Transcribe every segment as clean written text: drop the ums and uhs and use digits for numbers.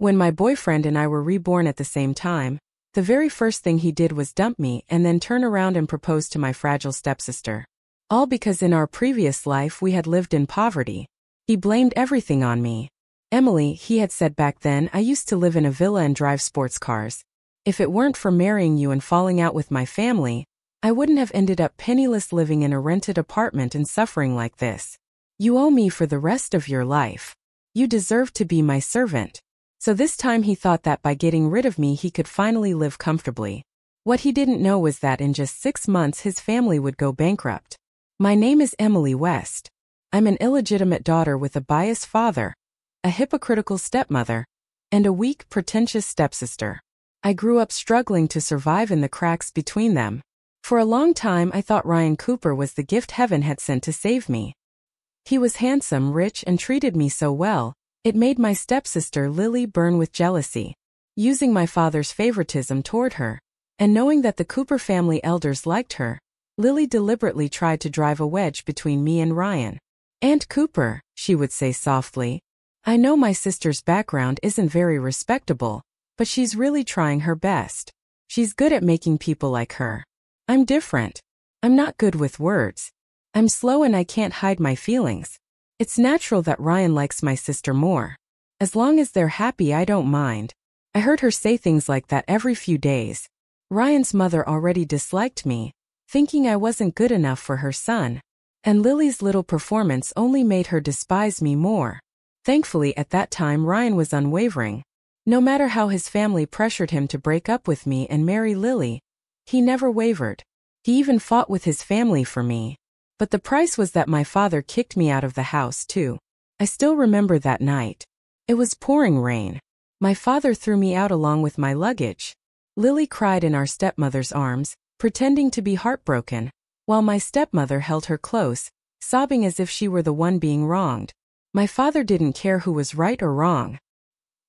When my boyfriend and I were reborn at the same time, the very first thing he did was dump me and then turn around and propose to my fragile stepsister. All because in our previous life we had lived in poverty. He blamed everything on me. Emily, he had said back then, I used to live in a villa and drive sports cars. If it weren't for marrying you and falling out with my family, I wouldn't have ended up penniless living in a rented apartment and suffering like this. You owe me for the rest of your life. You deserve to be my servant. So this time he thought that by getting rid of me he could finally live comfortably. What he didn't know was that in just 6 months his family would go bankrupt. My name is Emily West. I'm an illegitimate daughter with a biased father, a hypocritical stepmother, and a weak, pretentious stepsister. I grew up struggling to survive in the cracks between them. For a long time I thought Ryan Cooper was the gift heaven had sent to save me. He was handsome, rich, and treated me so well, it made my stepsister Lily burn with jealousy. Using my father's favoritism toward her, and knowing that the Cooper family elders liked her, Lily deliberately tried to drive a wedge between me and Ryan. Aunt Cooper, she would say softly, I know my sister's background isn't very respectable, but she's really trying her best. She's good at making people like her. I'm different. I'm not good with words. I'm slow and I can't hide my feelings. It's natural that Ryan likes my sister more. As long as they're happy, I don't mind. I heard her say things like that every few days. Ryan's mother already disliked me, thinking I wasn't good enough for her son. And Lily's little performance only made her despise me more. Thankfully, at that time Ryan was unwavering. No matter how his family pressured him to break up with me and marry Lily, he never wavered. He even fought with his family for me. But the price was that my father kicked me out of the house too. I still remember that night. It was pouring rain. My father threw me out along with my luggage. Lily cried in our stepmother's arms, pretending to be heartbroken, while my stepmother held her close, sobbing as if she were the one being wronged. My father didn't care who was right or wrong.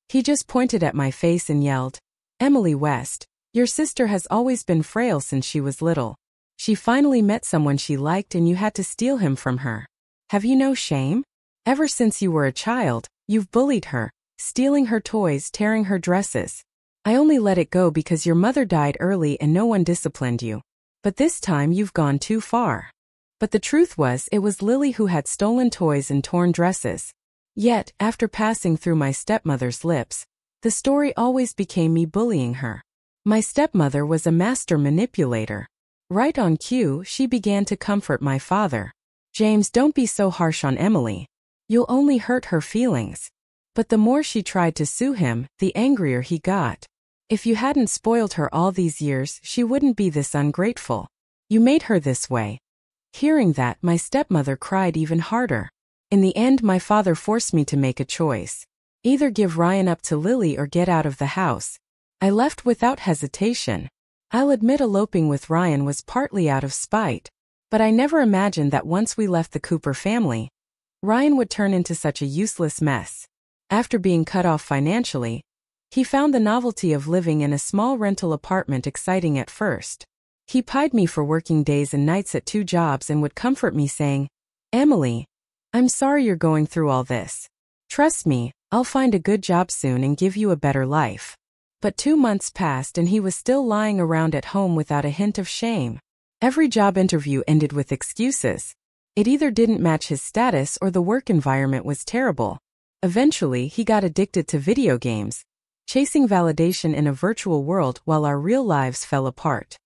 He just pointed at my face and yelled, Emily West, your sister has always been frail since she was little. She finally met someone she liked and you had to steal him from her. Have you no shame? Ever since you were a child, you've bullied her, stealing her toys, tearing her dresses. I only let it go because your mother died early and no one disciplined you. But this time you've gone too far. But the truth was it was Lily who had stolen toys and torn dresses. Yet, after passing through my stepmother's lips, the story always became me bullying her. My stepmother was a master manipulator. Right on cue, she began to comfort my father. James, don't be so harsh on Emily. You'll only hurt her feelings. But the more she tried to sue him, the angrier he got. If you hadn't spoiled her all these years, she wouldn't be this ungrateful. You made her this way. Hearing that, my stepmother cried even harder. In the end, my father forced me to make a choice. Either give Ryan up to Lily or get out of the house. I left without hesitation. I'll admit eloping with Ryan was partly out of spite, but I never imagined that once we left the Cooper family, Ryan would turn into such a useless mess. After being cut off financially, he found the novelty of living in a small rental apartment exciting at first. He pied me for working days and nights at 2 jobs and would comfort me saying, Emily, I'm sorry you're going through all this. Trust me, I'll find a good job soon and give you a better life. But 2 months passed and he was still lying around at home without a hint of shame. Every job interview ended with excuses. It either didn't match his status or the work environment was terrible. Eventually, he got addicted to video games, chasing validation in a virtual world while our real lives fell apart.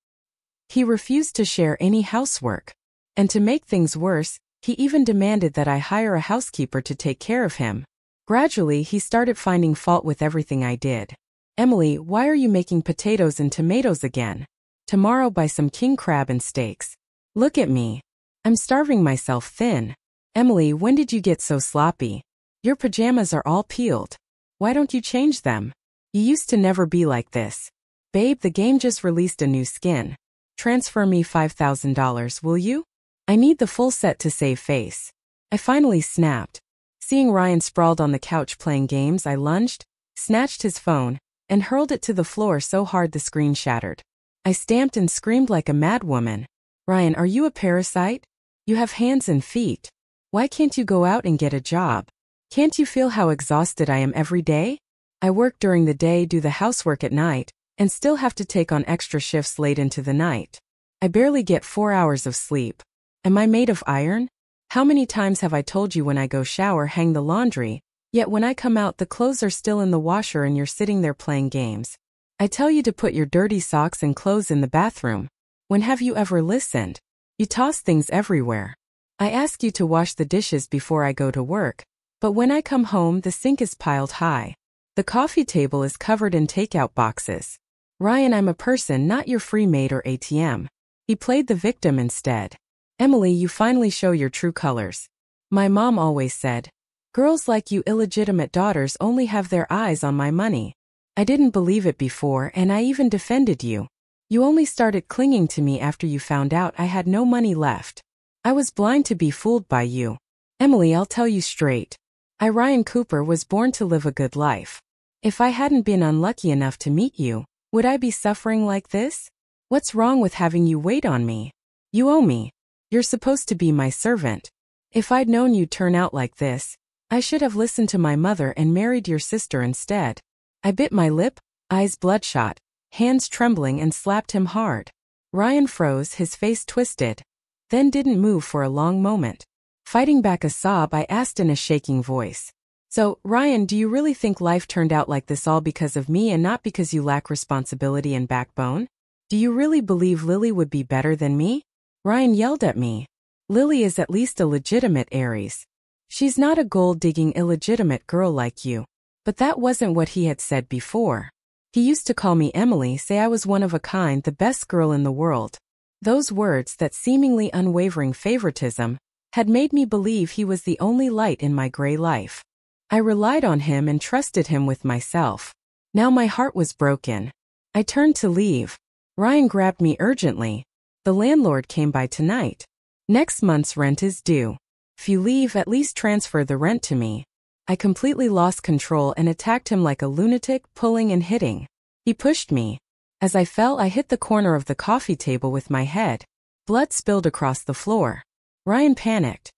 He refused to share any housework. And to make things worse, he even demanded that I hire a housekeeper to take care of him. Gradually, he started finding fault with everything I did. Emily, why are you making potatoes and tomatoes again? Tomorrow buy some king crab and steaks. Look at me. I'm starving myself thin. Emily, when did you get so sloppy? Your pajamas are all peeled. Why don't you change them? You used to never be like this. Babe, the game just released a new skin. Transfer me $5,000, will you? I need the full set to save face. I finally snapped. Seeing Ryan sprawled on the couch playing games, I lunged, snatched his phone, and hurled it to the floor so hard the screen shattered. I stamped and screamed like a madwoman. Ryan, are you a parasite? You have hands and feet. Why can't you go out and get a job? Can't you feel how exhausted I am every day? I work during the day, do the housework at night, and still have to take on extra shifts late into the night. I barely get 4 hours of sleep. Am I made of iron? How many times have I told you when I go shower, hang the laundry, yet when I come out the clothes are still in the washer and you're sitting there playing games? I tell you to put your dirty socks and clothes in the bathroom. When have you ever listened? You toss things everywhere. I ask you to wash the dishes before I go to work, but when I come home the sink is piled high. The coffee table is covered in takeout boxes. Ryan, I'm a person, not your free maid or ATM. He played the victim instead. Emily, you finally show your true colors. My mom always said, girls like you illegitimate daughters only have their eyes on my money. I didn't believe it before and I even defended you. You only started clinging to me after you found out I had no money left. I was blind to be fooled by you. Emily, I'll tell you straight. I, Ryan Cooper, was born to live a good life. If I hadn't been unlucky enough to meet you, would I be suffering like this? What's wrong with having you wait on me? You owe me. You're supposed to be my servant. If I'd known you'd turn out like this, I should have listened to my mother and married your sister instead. I bit my lip, eyes bloodshot, hands trembling, and slapped him hard. Ryan froze, his face twisted, then didn't move for a long moment. Fighting back a sob, I asked in a shaking voice. So, Ryan, do you really think life turned out like this all because of me and not because you lack responsibility and backbone? Do you really believe Lily would be better than me? Ryan yelled at me. Lily is at least a legitimate Aries. She's not a gold-digging illegitimate girl like you. But that wasn't what he had said before. He used to call me Emily, say I was one of a kind, the best girl in the world. Those words, that seemingly unwavering favoritism, had made me believe he was the only light in my gray life. I relied on him and trusted him with myself. Now my heart was broken. I turned to leave. Ryan grabbed me urgently. The landlord came by tonight. Next month's rent is due. If you leave, at least transfer the rent to me. I completely lost control and attacked him like a lunatic, pulling and hitting. He pushed me. As I fell, I hit the corner of the coffee table with my head. Blood spilled across the floor. Ryan panicked.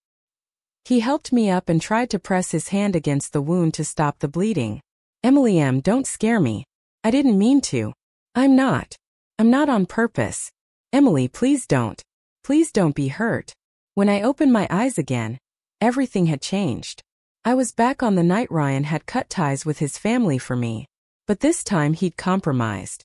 He helped me up and tried to press his hand against the wound to stop the bleeding. Emily M., don't scare me. I didn't mean to. I'm not on purpose. Emily, please don't. Please don't be hurt. When I opened my eyes again, everything had changed. I was back on the night Ryan had cut ties with his family for me. But this time he'd compromised.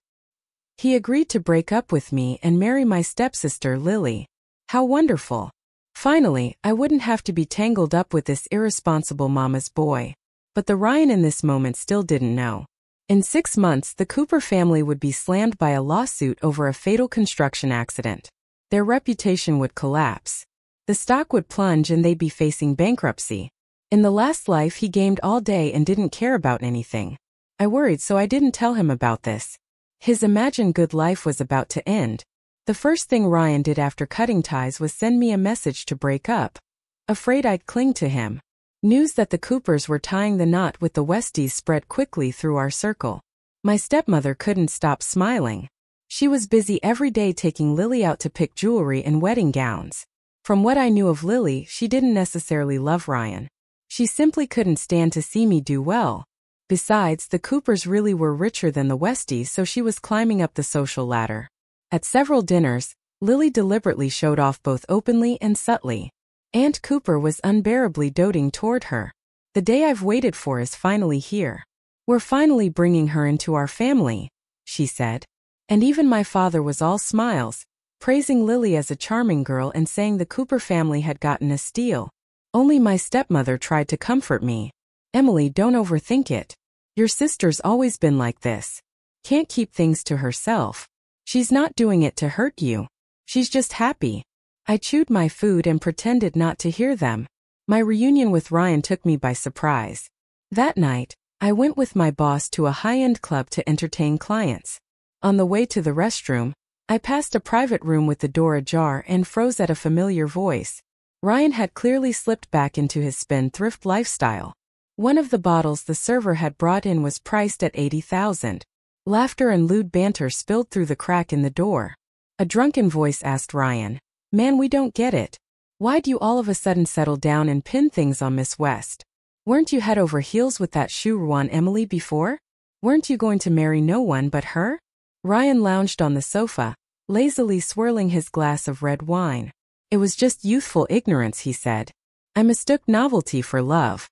He agreed to break up with me and marry my stepsister Lily. How wonderful. Finally, I wouldn't have to be tangled up with this irresponsible mama's boy. But the Ryan in this moment still didn't know. In 6 months, the Cooper family would be slammed by a lawsuit over a fatal construction accident. Their reputation would collapse. The stock would plunge and they'd be facing bankruptcy. In the last life, he gamed all day and didn't care about anything. I worried, so I didn't tell him about this. His imagined good life was about to end. The first thing Ryan did after cutting ties was send me a message to break up. Afraid I'd cling to him. News that the Coopers were tying the knot with the Westies spread quickly through our circle. My stepmother couldn't stop smiling. She was busy every day taking Lily out to pick jewelry and wedding gowns. From what I knew of Lily, she didn't necessarily love Ryan. She simply couldn't stand to see me do well. Besides, the Coopers really were richer than the Westies, so she was climbing up the social ladder. At several dinners, Lily deliberately showed off both openly and subtly. Aunt Cooper was unbearably doting toward her. The day I've waited for is finally here. We're finally bringing her into our family, she said. And even my father was all smiles, praising Lily as a charming girl and saying the Cooper family had gotten a steal. Only my stepmother tried to comfort me. Emily, don't overthink it. Your sister's always been like this. Can't keep things to herself. She's not doing it to hurt you. She's just happy. I chewed my food and pretended not to hear them. My reunion with Ryan took me by surprise. That night, I went with my boss to a high-end club to entertain clients. On the way to the restroom, I passed a private room with the door ajar and froze at a familiar voice. Ryan had clearly slipped back into his spendthrift lifestyle. One of the bottles the server had brought in was priced at $80,000. Laughter and lewd banter spilled through the crack in the door. A drunken voice asked Ryan, "Man, we don't get it. Why'd you all of a sudden settle down and pin things on Miss West? Weren't you head over heels with that shoe on Emily before?" Weren't you going to marry no one but her? Ryan lounged on the sofa, lazily swirling his glass of red wine. It was just youthful ignorance, he said. I mistook novelty for love.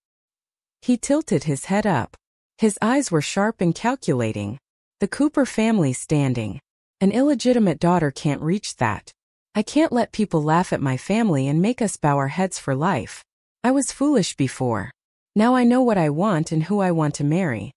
He tilted his head up. His eyes were sharp and calculating. The Cooper family standing. An illegitimate daughter can't reach that. I can't let people laugh at my family and make us bow our heads for life. I was foolish before. Now I know what I want and who I want to marry.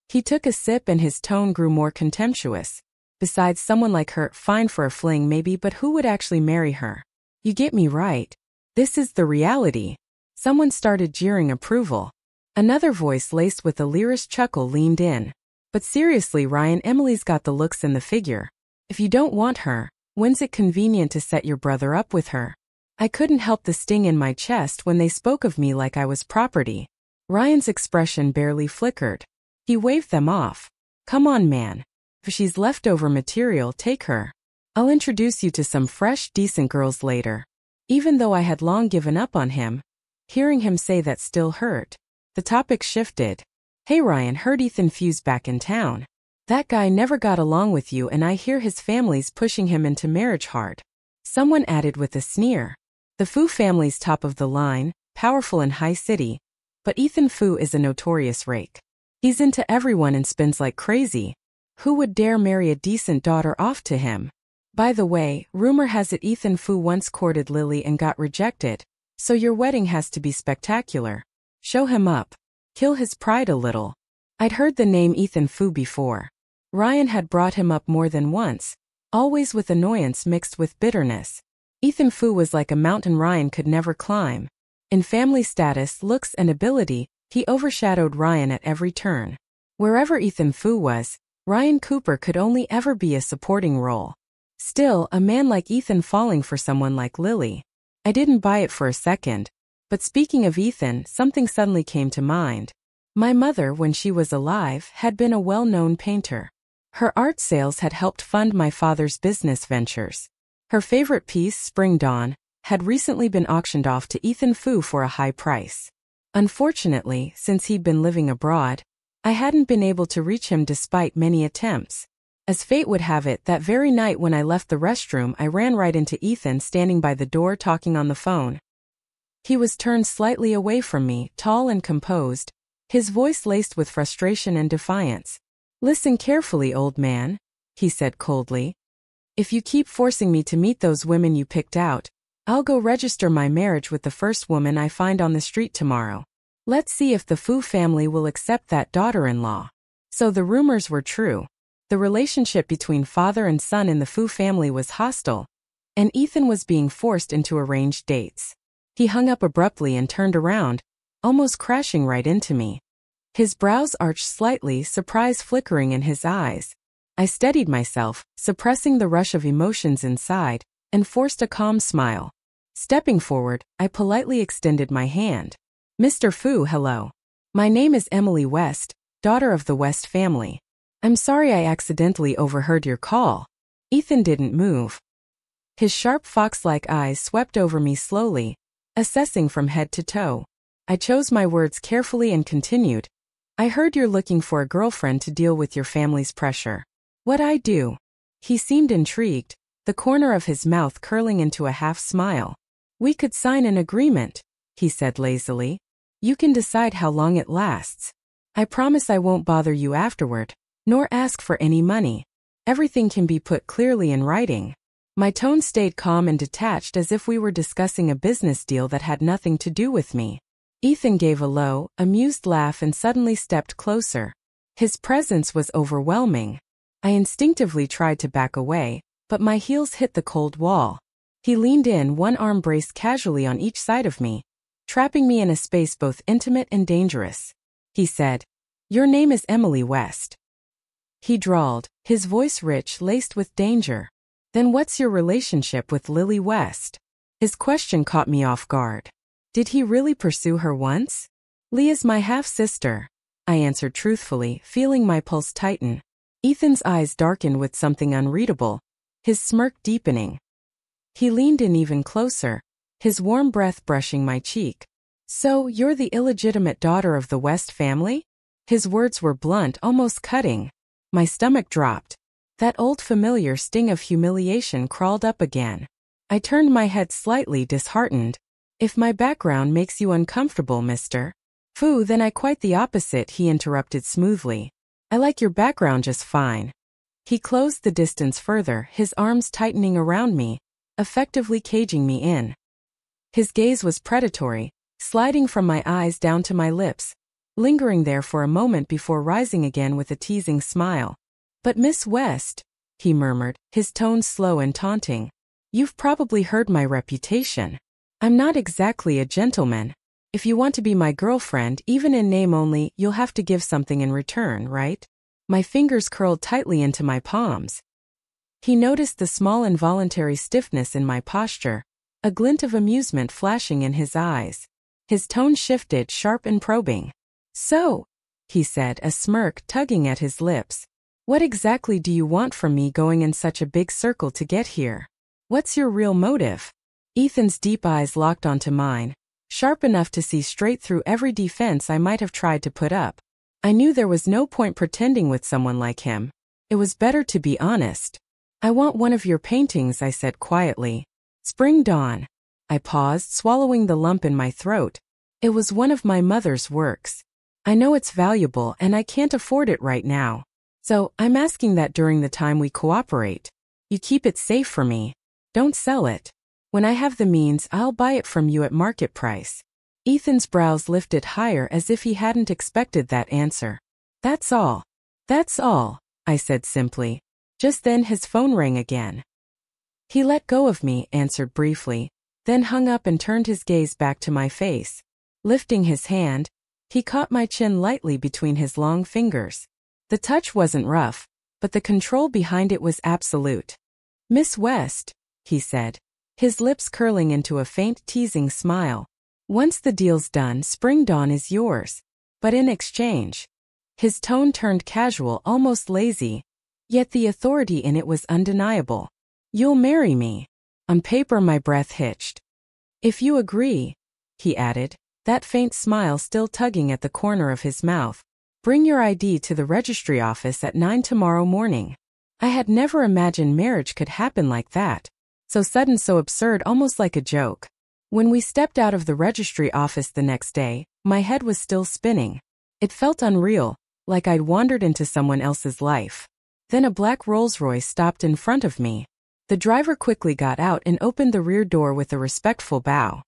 He took a sip and his tone grew more contemptuous. Besides, someone like her, fine for a fling maybe, but who would actually marry her? You get me right. This is the reality. Someone started jeering approval. Another voice laced with a leerish chuckle leaned in. But seriously, Ryan, Emily's got the looks and the figure. If you don't want her, when's it convenient to set your brother up with her? I couldn't help the sting in my chest when they spoke of me like I was property. Ryan's expression barely flickered. He waved them off. Come on, man. If she's leftover material, take her. I'll introduce you to some fresh, decent girls later. Even though I had long given up on him, hearing him say that still hurt. The topic shifted. Hey Ryan, heard Ethan Fu's back in town. That guy never got along with you and I hear his family's pushing him into marriage hard. Someone added with a sneer. The Fu family's top of the line, powerful in high city, but Ethan Fu is a notorious rake. He's into everyone and spends like crazy. Who would dare marry a decent daughter off to him? By the way, rumor has it Ethan Fu once courted Lily and got rejected, so your wedding has to be spectacular. Show him up. Kill his pride a little. I'd heard the name Ethan Fu before. Ryan had brought him up more than once, always with annoyance mixed with bitterness. Ethan Fu was like a mountain Ryan could never climb. In family status, looks, and ability, he overshadowed Ryan at every turn. Wherever Ethan Fu was, Ryan Cooper could only ever be a supporting role. Still, a man like Ethan falling for someone like Lily. I didn't buy it for a second. But speaking of Ethan, something suddenly came to mind. My mother, when she was alive, had been a well-known painter. Her art sales had helped fund my father's business ventures. Her favorite piece, Spring Dawn, had recently been auctioned off to Ethan Fu for a high price. Unfortunately, since he'd been living abroad, I hadn't been able to reach him despite many attempts. As fate would have it, that very night when I left the restroom, I ran right into Ethan standing by the door talking on the phone. He was turned slightly away from me, tall and composed, his voice laced with frustration and defiance. Listen carefully, old man, he said coldly. If you keep forcing me to meet those women you picked out, I'll go register my marriage with the first woman I find on the street tomorrow. Let's see if the Fu family will accept that daughter-in-law. So the rumors were true. The relationship between father and son in the Fu family was hostile, and Ethan was being forced into arranged dates. He hung up abruptly and turned around, almost crashing right into me. His brows arched slightly, surprise flickering in his eyes. I steadied myself, suppressing the rush of emotions inside, and forced a calm smile. Stepping forward, I politely extended my hand. Mr. Fu, hello. My name is Emily West, daughter of the West family. I'm sorry I accidentally overheard your call. Ethan didn't move. His sharp fox-like eyes swept over me slowly, assessing from head to toe. I chose my words carefully and continued. I heard you're looking for a girlfriend to deal with your family's pressure. What'd I do? He seemed intrigued, the corner of his mouth curling into a half smile. We could sign an agreement, he said lazily. You can decide how long it lasts. I promise I won't bother you afterward, nor ask for any money. Everything can be put clearly in writing. My tone stayed calm and detached as if we were discussing a business deal that had nothing to do with me. Ethan gave a low, amused laugh and suddenly stepped closer. His presence was overwhelming. I instinctively tried to back away, but my heels hit the cold wall. He leaned in, one arm braced casually on each side of me, trapping me in a space both intimate and dangerous. He said, "Your name is Emily West." He drawled, his voice rich, laced with danger. Then what's your relationship with Lily West? His question caught me off guard. Did he really pursue her once? Leah's my half-sister, I answered truthfully, feeling my pulse tighten. Ethan's eyes darkened with something unreadable, his smirk deepening. He leaned in even closer, his warm breath brushing my cheek. So, you're the illegitimate daughter of the West family? His words were blunt, almost cutting. My stomach dropped. That old familiar sting of humiliation crawled up again. I turned my head slightly, disheartened. If my background makes you uncomfortable, mister. Phew, then I quite the opposite, he interrupted smoothly. I like your background just fine. He closed the distance further, his arms tightening around me, effectively caging me in. His gaze was predatory, sliding from my eyes down to my lips, lingering there for a moment before rising again with a teasing smile. But Miss West, he murmured, his tone slow and taunting. You've probably heard my reputation. I'm not exactly a gentleman. If you want to be my girlfriend, even in name only, you'll have to give something in return, right? My fingers curled tightly into my palms. He noticed the small involuntary stiffness in my posture, a glint of amusement flashing in his eyes. His tone shifted, sharp and probing. So, he said, a smirk tugging at his lips. What exactly do you want from me going in such a big circle to get here? What's your real motive? Ethan's deep eyes locked onto mine, sharp enough to see straight through every defense I might have tried to put up. I knew there was no point pretending with someone like him. It was better to be honest. I want one of your paintings, I said quietly. Spring Dawn. I paused, swallowing the lump in my throat. It was one of my mother's works. I know it's valuable and I can't afford it right now. So, I'm asking that during the time we cooperate. You keep it safe for me. Don't sell it. When I have the means, I'll buy it from you at market price. Ethan's brows lifted higher as if he hadn't expected that answer. That's all. That's all, I said simply. Just then his phone rang again. He let go of me, answered briefly, then hung up and turned his gaze back to my face. Lifting his hand, he caught my chin lightly between his long fingers. The touch wasn't rough, but the control behind it was absolute. Miss West, he said, his lips curling into a faint teasing smile. Once the deal's done, Spring Dawn is yours. But in exchange. His tone turned casual, almost lazy, yet the authority in it was undeniable. You'll marry me. On paper my breath hitched. If you agree, he added, that faint smile still tugging at the corner of his mouth. Bring your ID to the registry office at 9 tomorrow morning. I had never imagined marriage could happen like that. So sudden, so absurd, almost like a joke. When we stepped out of the registry office the next day, my head was still spinning. It felt unreal, like I'd wandered into someone else's life. Then a black Rolls-Royce stopped in front of me. The driver quickly got out and opened the rear door with a respectful bow.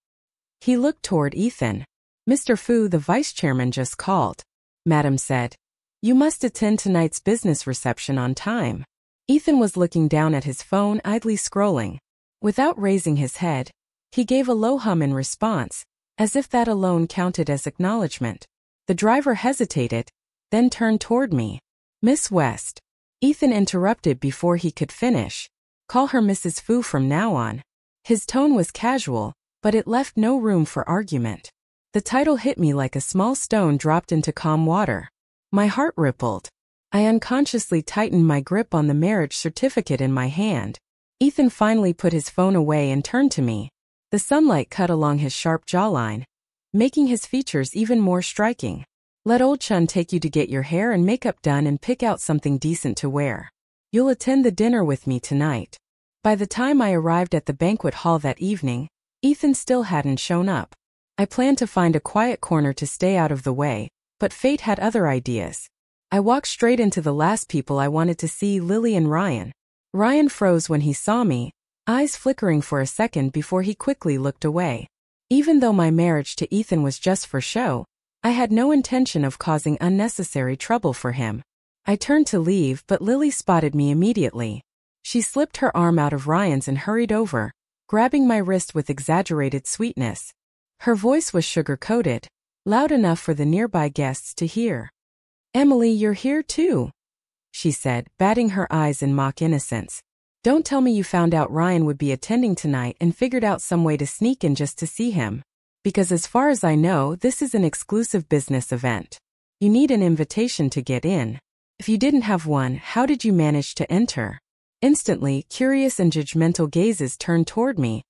He looked toward Ethan. Mr. Fu, the vice chairman, just called. Madam said, you must attend tonight's business reception on time. Ethan was looking down at his phone, idly scrolling. Without raising his head, he gave a low hum in response, as if that alone counted as acknowledgement. The driver hesitated, then turned toward me. Miss West. Ethan interrupted before he could finish. Call her Mrs. Fu from now on. His tone was casual, but it left no room for argument. The title hit me like a small stone dropped into calm water. My heart rippled. I unconsciously tightened my grip on the marriage certificate in my hand. Ethan finally put his phone away and turned to me. The sunlight cut along his sharp jawline, making his features even more striking. Let old Chun take you to get your hair and makeup done and pick out something decent to wear. You'll attend the dinner with me tonight. By the time I arrived at the banquet hall that evening, Ethan still hadn't shown up. I planned to find a quiet corner to stay out of the way, but fate had other ideas. I walked straight into the last people I wanted to see, Lily and Ryan. Ryan froze when he saw me, eyes flickering for a second before he quickly looked away. Even though my marriage to Ethan was just for show, I had no intention of causing unnecessary trouble for him. I turned to leave, but Lily spotted me immediately. She slipped her arm out of Ryan's and hurried over, grabbing my wrist with exaggerated sweetness. Her voice was sugar-coated, loud enough for the nearby guests to hear. Emily, you're here too, she said, batting her eyes in mock innocence. Don't tell me you found out Ryan would be attending tonight and figured out some way to sneak in just to see him. Because as far as I know, this is an exclusive business event. You need an invitation to get in. If you didn't have one, how did you manage to enter? Instantly, curious and judgmental gazes turned toward me,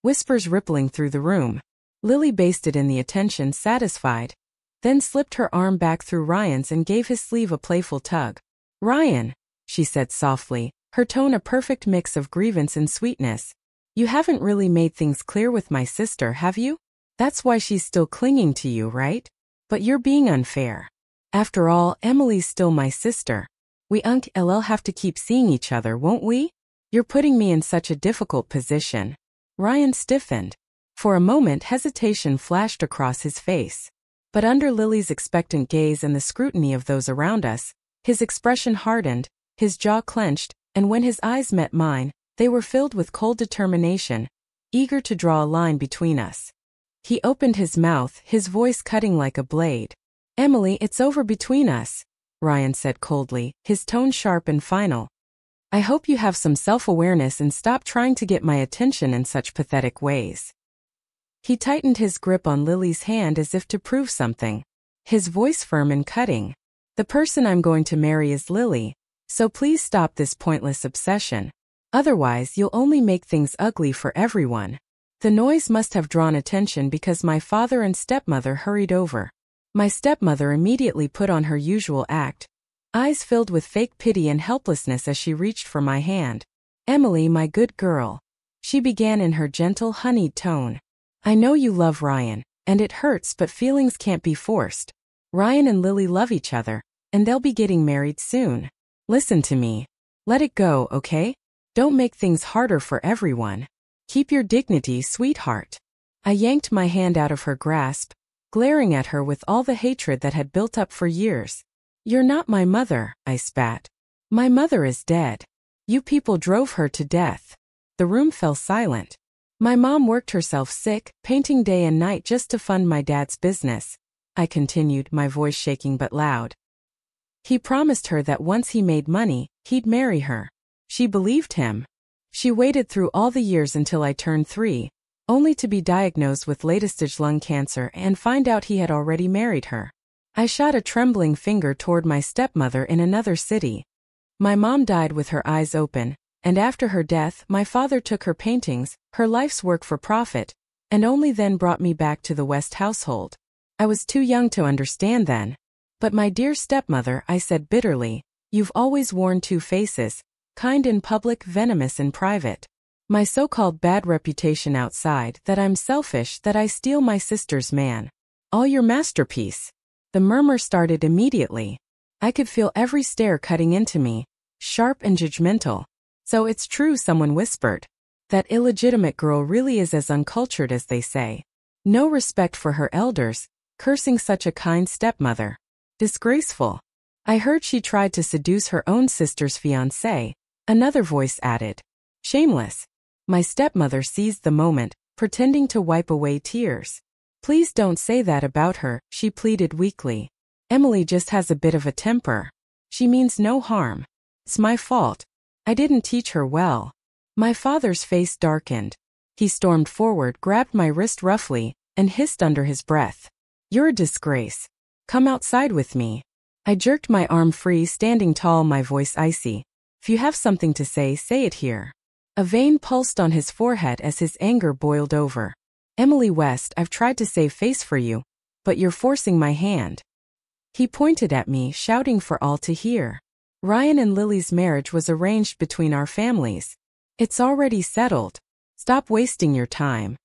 whispers rippling through the room. Lily basted in the attention, satisfied. then slipped her arm back through Ryan's and gave his sleeve a playful tug. "Ryan," she said softly, her tone a perfect mix of grievance and sweetness. "You haven't really made things clear with my sister, have you? That's why she's still clinging to you, right? But you're being unfair. After all, Emily's still my sister. We LL have to keep seeing each other, won't we? You're putting me in such a difficult position." Ryan stiffened. For a moment hesitation flashed across his face. But under Lily's expectant gaze and the scrutiny of those around us, his expression hardened, his jaw clenched, and when his eyes met mine, they were filled with cold determination, eager to draw a line between us. He opened his mouth, his voice cutting like a blade. "Emily, it's over between us," Ryan said coldly, his tone sharp and final. "I hope you have some self-awareness and stop trying to get my attention in such pathetic ways." He tightened his grip on Lily's hand as if to prove something, his voice firm and cutting. "The person I'm going to marry is Lily, so please stop this pointless obsession. Otherwise, you'll only make things ugly for everyone." The noise must have drawn attention because my father and stepmother hurried over. My stepmother immediately put on her usual act, eyes filled with fake pity and helplessness as she reached for my hand. "Emily, my good girl," she began in her gentle, honeyed tone. "I know you love Ryan, and it hurts, but feelings can't be forced. Ryan and Lily love each other, and they'll be getting married soon. Listen to me. Let it go, okay? Don't make things harder for everyone. Keep your dignity, sweetheart." I yanked my hand out of her grasp, glaring at her with all the hatred that had built up for years. "You're not my mother," I spat. "My mother is dead. You people drove her to death." The room fell silent. "My mom worked herself sick, painting day and night just to fund my dad's business," I continued, my voice shaking but loud. "He promised her that once he made money, he'd marry her. She believed him. She waited through all the years until I turned 3, only to be diagnosed with late-stage lung cancer and find out he had already married her." I shot a trembling finger toward my stepmother in another city. "My mom died with her eyes open, and after her death, my father took her paintings, her life's work for profit, and only then brought me back to the West household. I was too young to understand then. But my dear stepmother," I said bitterly, "you've always worn two faces, kind in public, venomous in private. My so-called bad reputation outside, that I'm selfish, that I steal my sister's man. All your masterpiece." The murmur started immediately. I could feel every stare cutting into me, sharp and judgmental. "So it's true," someone whispered. "That illegitimate girl really is as uncultured as they say. No respect for her elders, cursing such a kind stepmother. Disgraceful. I heard she tried to seduce her own sister's fiancé," another voice added. "Shameless." My stepmother seized the moment, pretending to wipe away tears. "Please don't say that about her," she pleaded weakly. "Emily just has a bit of a temper. She means no harm. It's my fault. I didn't teach her well." My father's face darkened. He stormed forward, grabbed my wrist roughly, and hissed under his breath. "You're a disgrace. Come outside with me." I jerked my arm free, standing tall, my voice icy. "If you have something to say it here." A vein pulsed on his forehead as his anger boiled over. "Emily West, I've tried to save face for you, but you're forcing my hand." He pointed at me, shouting for all to hear. "Ryan and Lily's marriage was arranged between our families. It's already settled. Stop wasting your time."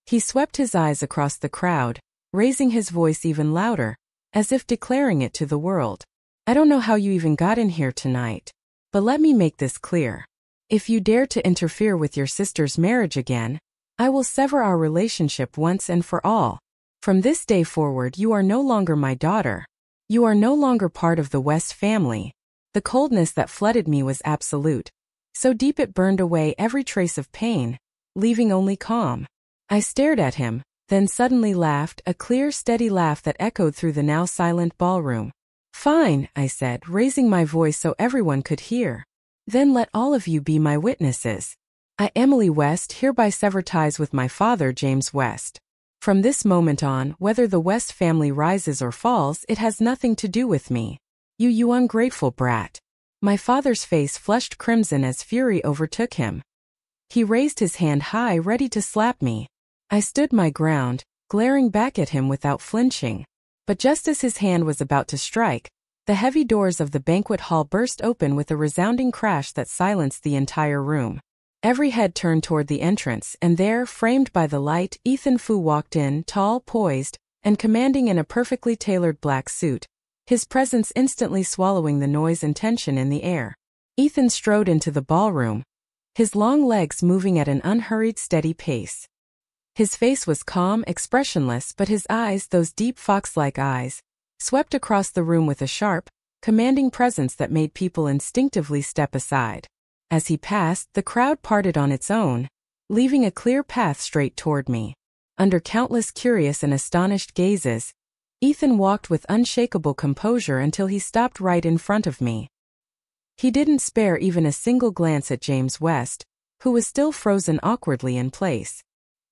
He swept his eyes across the crowd, raising his voice even louder, as if declaring it to the world. "I don't know how you even got in here tonight. But let me make this clear. If you dare to interfere with your sister's marriage again, I will sever our relationship once and for all. From this day forward, you are no longer my daughter. You are no longer part of the West family." The coldness that flooded me was absolute, so deep it burned away every trace of pain, leaving only calm. I stared at him, then suddenly laughed, a clear, steady laugh that echoed through the now silent ballroom. "Fine," I said, raising my voice so everyone could hear. "Then let all of you be my witnesses. I, Emily West, hereby sever ties with my father, James West. From this moment on, whether the West family rises or falls, it has nothing to do with me. You ungrateful brat." My father's face flushed crimson as fury overtook him. He raised his hand high, ready to slap me. I stood my ground, glaring back at him without flinching. But just as his hand was about to strike, the heavy doors of the banquet hall burst open with a resounding crash that silenced the entire room. Every head turned toward the entrance, and there, framed by the light, Ethan Fu walked in, tall, poised, and commanding in a perfectly tailored black suit, his presence instantly swallowing the noise and tension in the air. Ethan strode into the ballroom, his long legs moving at an unhurried, steady pace. His face was calm, expressionless, but his eyes, those deep fox-like eyes, swept across the room with a sharp, commanding presence that made people instinctively step aside. As he passed, the crowd parted on its own, leaving a clear path straight toward me. Under countless curious and astonished gazes, Ethan walked with unshakable composure until he stopped right in front of me. He didn't spare even a single glance at James West, who was still frozen awkwardly in place.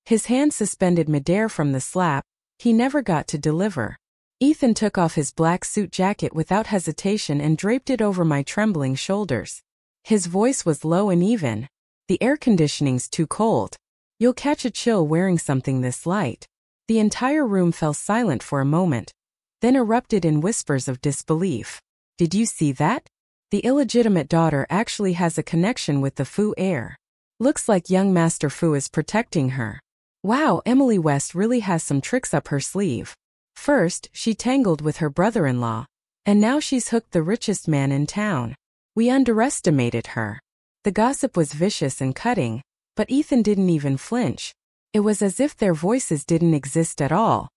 His hand suspended midair from the slap he never got to deliver. Ethan took off his black suit jacket without hesitation and draped it over my trembling shoulders. His voice was low and even. "The air conditioning's too cold. You'll catch a chill wearing something this light." The entire room fell silent for a moment, then erupted in whispers of disbelief. "Did you see that? The illegitimate daughter actually has a connection with the Fu heir. Looks like young Master Fu is protecting her. Wow, Emily West really has some tricks up her sleeve. First, she tangled with her brother-in-law, and now she's hooked the richest man in town. We underestimated her." The gossip was vicious and cutting, but Ethan didn't even flinch. It was as if their voices didn't exist at all.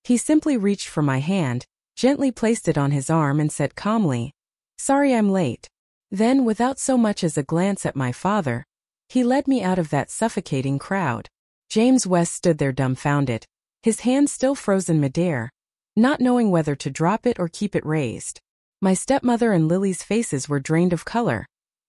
He simply reached for my hand, gently placed it on his arm and said calmly, "Sorry I'm late." Then, without so much as a glance at my father, he led me out of that suffocating crowd. James West stood there dumbfounded, his hand still frozen midair, not knowing whether to drop it or keep it raised. My stepmother and Lily's faces were drained of color,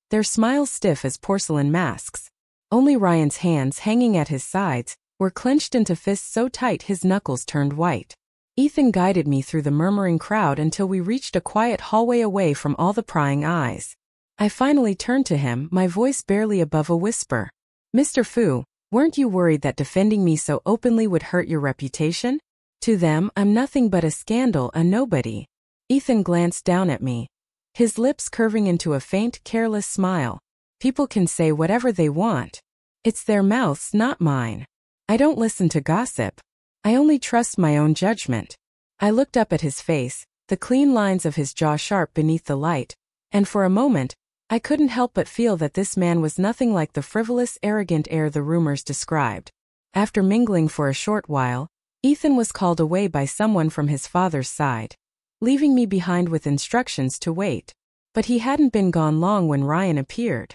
their smiles stiff as porcelain masks. Only Ryan's hands, hanging at his sides, were clenched into fists so tight his knuckles turned white. Ethan guided me through the murmuring crowd until we reached a quiet hallway away from all the prying eyes. I finally turned to him, my voice barely above a whisper. "Mr. Fu, weren't you worried that defending me so openly would hurt your reputation? To them, I'm nothing but a scandal, a nobody." Ethan glanced down at me, his lips curving into a faint, careless smile. "People can say whatever they want. It's their mouths, not mine. I don't listen to gossip. I only trust my own judgment." I looked up at his face, the clean lines of his jaw sharp beneath the light, and for a moment, I couldn't help but feel that this man was nothing like the frivolous, arrogant heir the rumors described. After mingling for a short while, Ethan was called away by someone from his father's side, leaving me behind with instructions to wait. But he hadn't been gone long when Ryan appeared.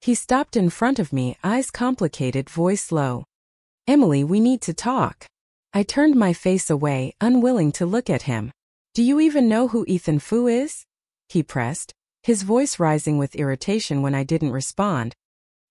He stopped in front of me, eyes complicated, voice low. "Emily, we need to talk." I turned my face away, unwilling to look at him. "Do you even know who Ethan Fu is?" he pressed, his voice rising with irritation when I didn't respond.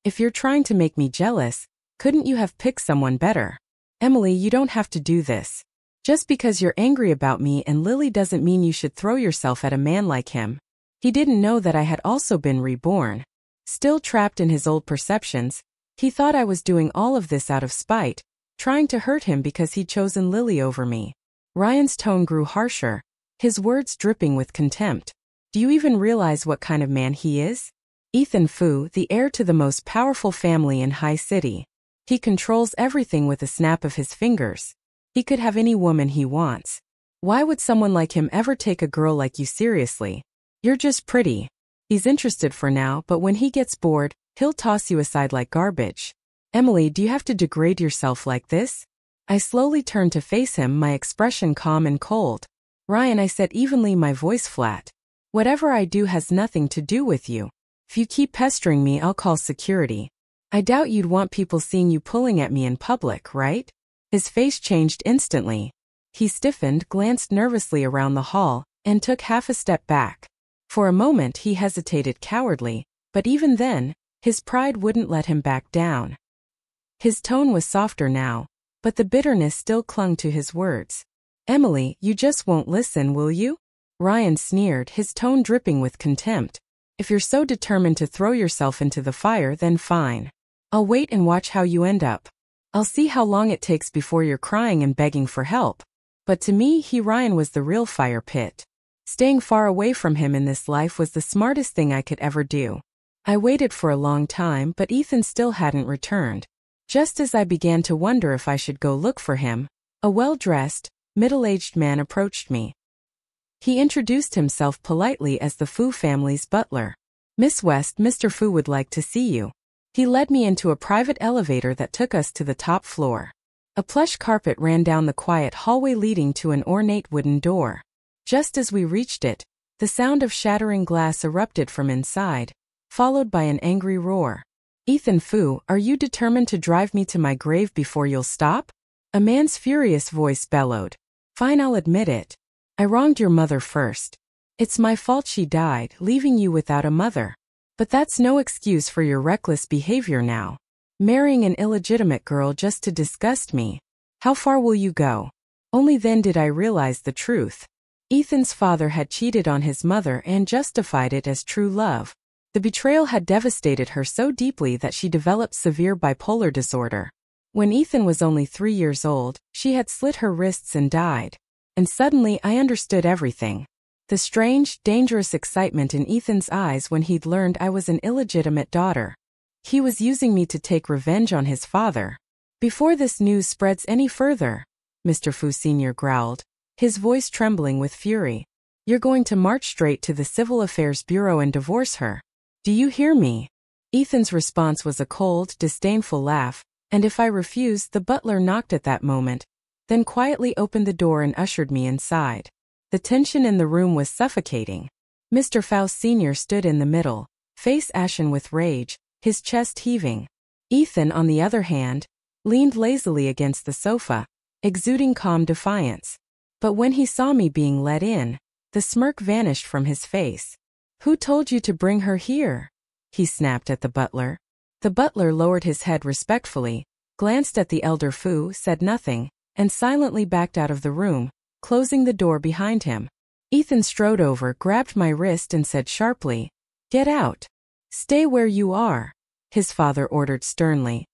"If you're trying to make me jealous, couldn't you have picked someone better? Emily, you don't have to do this. Just because you're angry about me and Lily doesn't mean you should throw yourself at a man like him." He didn't know that I had also been reborn. Still trapped in his old perceptions, he thought I was doing all of this out of spite, trying to hurt him because he'd chosen Lily over me. Ryan's tone grew harsher, his words dripping with contempt. "Do you even realize what kind of man he is? Ethan Fu, the heir to the most powerful family in High City. He controls everything with a snap of his fingers. He could have any woman he wants. Why would someone like him ever take a girl like you seriously? You're just pretty. He's interested for now, but when he gets bored, he'll toss you aside like garbage. Emily, do you have to degrade yourself like this?" I slowly turned to face him, my expression calm and cold. "Ryan," I said evenly, my voice flat. "Whatever I do has nothing to do with you. If you keep pestering me, I'll call security. I doubt you'd want people seeing you pulling at me in public, right?" His face changed instantly. He stiffened, glanced nervously around the hall, and took half a step back. For a moment he hesitated cowardly, but even then, his pride wouldn't let him back down. His tone was softer now, but the bitterness still clung to his words. "Emily, you just won't listen, will you?" Ryan sneered, his tone dripping with contempt. "If you're so determined to throw yourself into the fire, then fine. I'll wait and watch how you end up. I'll see how long it takes before you're crying and begging for help." But to me, Ryan was the real fire pit. Staying far away from him in this life was the smartest thing I could ever do. I waited for a long time, but Ethan still hadn't returned. Just as I began to wonder if I should go look for him, a well-dressed, middle-aged man approached me. He introduced himself politely as the Fu family's butler. "Miss West, Mr. Fu would like to see you." He led me into a private elevator that took us to the top floor. A plush carpet ran down the quiet hallway leading to an ornate wooden door. Just as we reached it, the sound of shattering glass erupted from inside, followed by an angry roar. "Ethan Fu, are you determined to drive me to my grave before you'll stop?" A man's furious voice bellowed. "Fine, I'll admit it. I wronged your mother first. It's my fault she died, leaving you without a mother. But that's no excuse for your reckless behavior now. Marrying an illegitimate girl just to disgust me. How far will you go?" Only then did I realize the truth. Ethan's father had cheated on his mother and justified it as true love. The betrayal had devastated her so deeply that she developed severe bipolar disorder. When Ethan was only 3 years old, she had slit her wrists and died. And suddenly I understood everything. The strange, dangerous excitement in Ethan's eyes when he'd learned I was an illegitimate daughter. He was using me to take revenge on his father. "Before this news spreads any further," Mr. Fu Sr. growled, his voice trembling with fury, "you're going to march straight to the Civil Affairs Bureau and divorce her. Do you hear me?" Ethan's response was a cold, disdainful laugh, and if I refused, the butler knocked at that moment, then quietly opened the door and ushered me inside. The tension in the room was suffocating. Mr. Faust Sr. stood in the middle, face ashen with rage, his chest heaving. Ethan, on the other hand, leaned lazily against the sofa, exuding calm defiance. But when he saw me being let in, the smirk vanished from his face. "Who told you to bring her here?" he snapped at the butler. The butler lowered his head respectfully, glanced at the elder Fu, said nothing, and silently backed out of the room, closing the door behind him. Ethan strode over, grabbed my wrist and said sharply, "Get out. Stay where you are," his father ordered sternly.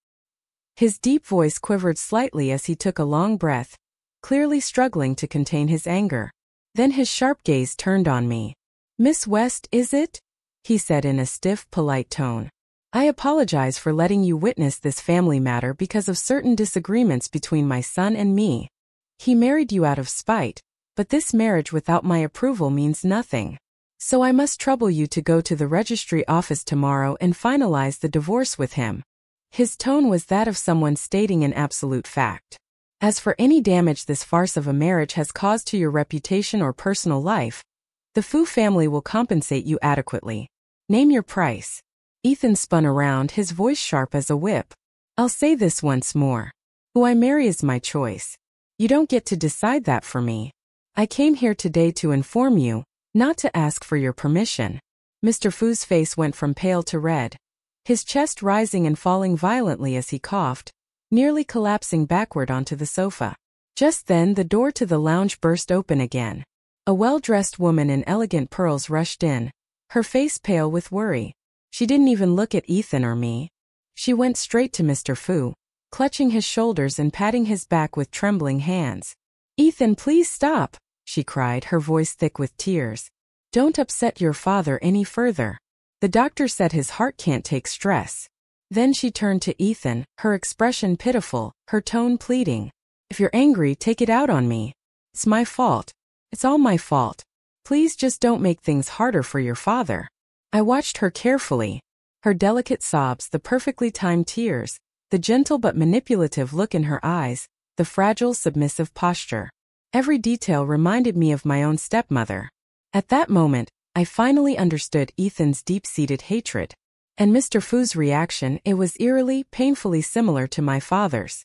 His deep voice quivered slightly as he took a long breath, clearly struggling to contain his anger. Then his sharp gaze turned on me. "Miss West, is it?" he said in a stiff, polite tone. "I apologize for letting you witness this family matter because of certain disagreements between my son and me. He married you out of spite, but this marriage without my approval means nothing. So I must trouble you to go to the registry office tomorrow and finalize the divorce with him." His tone was that of someone stating an absolute fact. "As for any damage this farce of a marriage has caused to your reputation or personal life, the Fu family will compensate you adequately. Name your price." Ethan spun around, his voice sharp as a whip. "I'll say this once more. Who I marry is my choice. You don't get to decide that for me. I came here today to inform you, not to ask for your permission." Mr. Fu's face went from pale to red, his chest rising and falling violently as he coughed, nearly collapsing backward onto the sofa. Just then the door to the lounge burst open again. A well-dressed woman in elegant pearls rushed in, her face pale with worry. She didn't even look at Ethan or me. She went straight to Mr. Fu, clutching his shoulders and patting his back with trembling hands. "Ethan, please stop," she cried, her voice thick with tears. "Don't upset your father any further. The doctor said his heart can't take stress." Then she turned to Ethan, her expression pitiful, her tone pleading. "If you're angry, take it out on me. It's my fault. It's all my fault. Please just don't make things harder for your father." I watched her carefully. Her delicate sobs, the perfectly timed tears, the gentle but manipulative look in her eyes, the fragile, submissive posture. Every detail reminded me of my own stepmother. At that moment, I finally understood Ethan's deep-seated hatred. And Mr. Fu's reaction, it was eerily, painfully similar to my father's.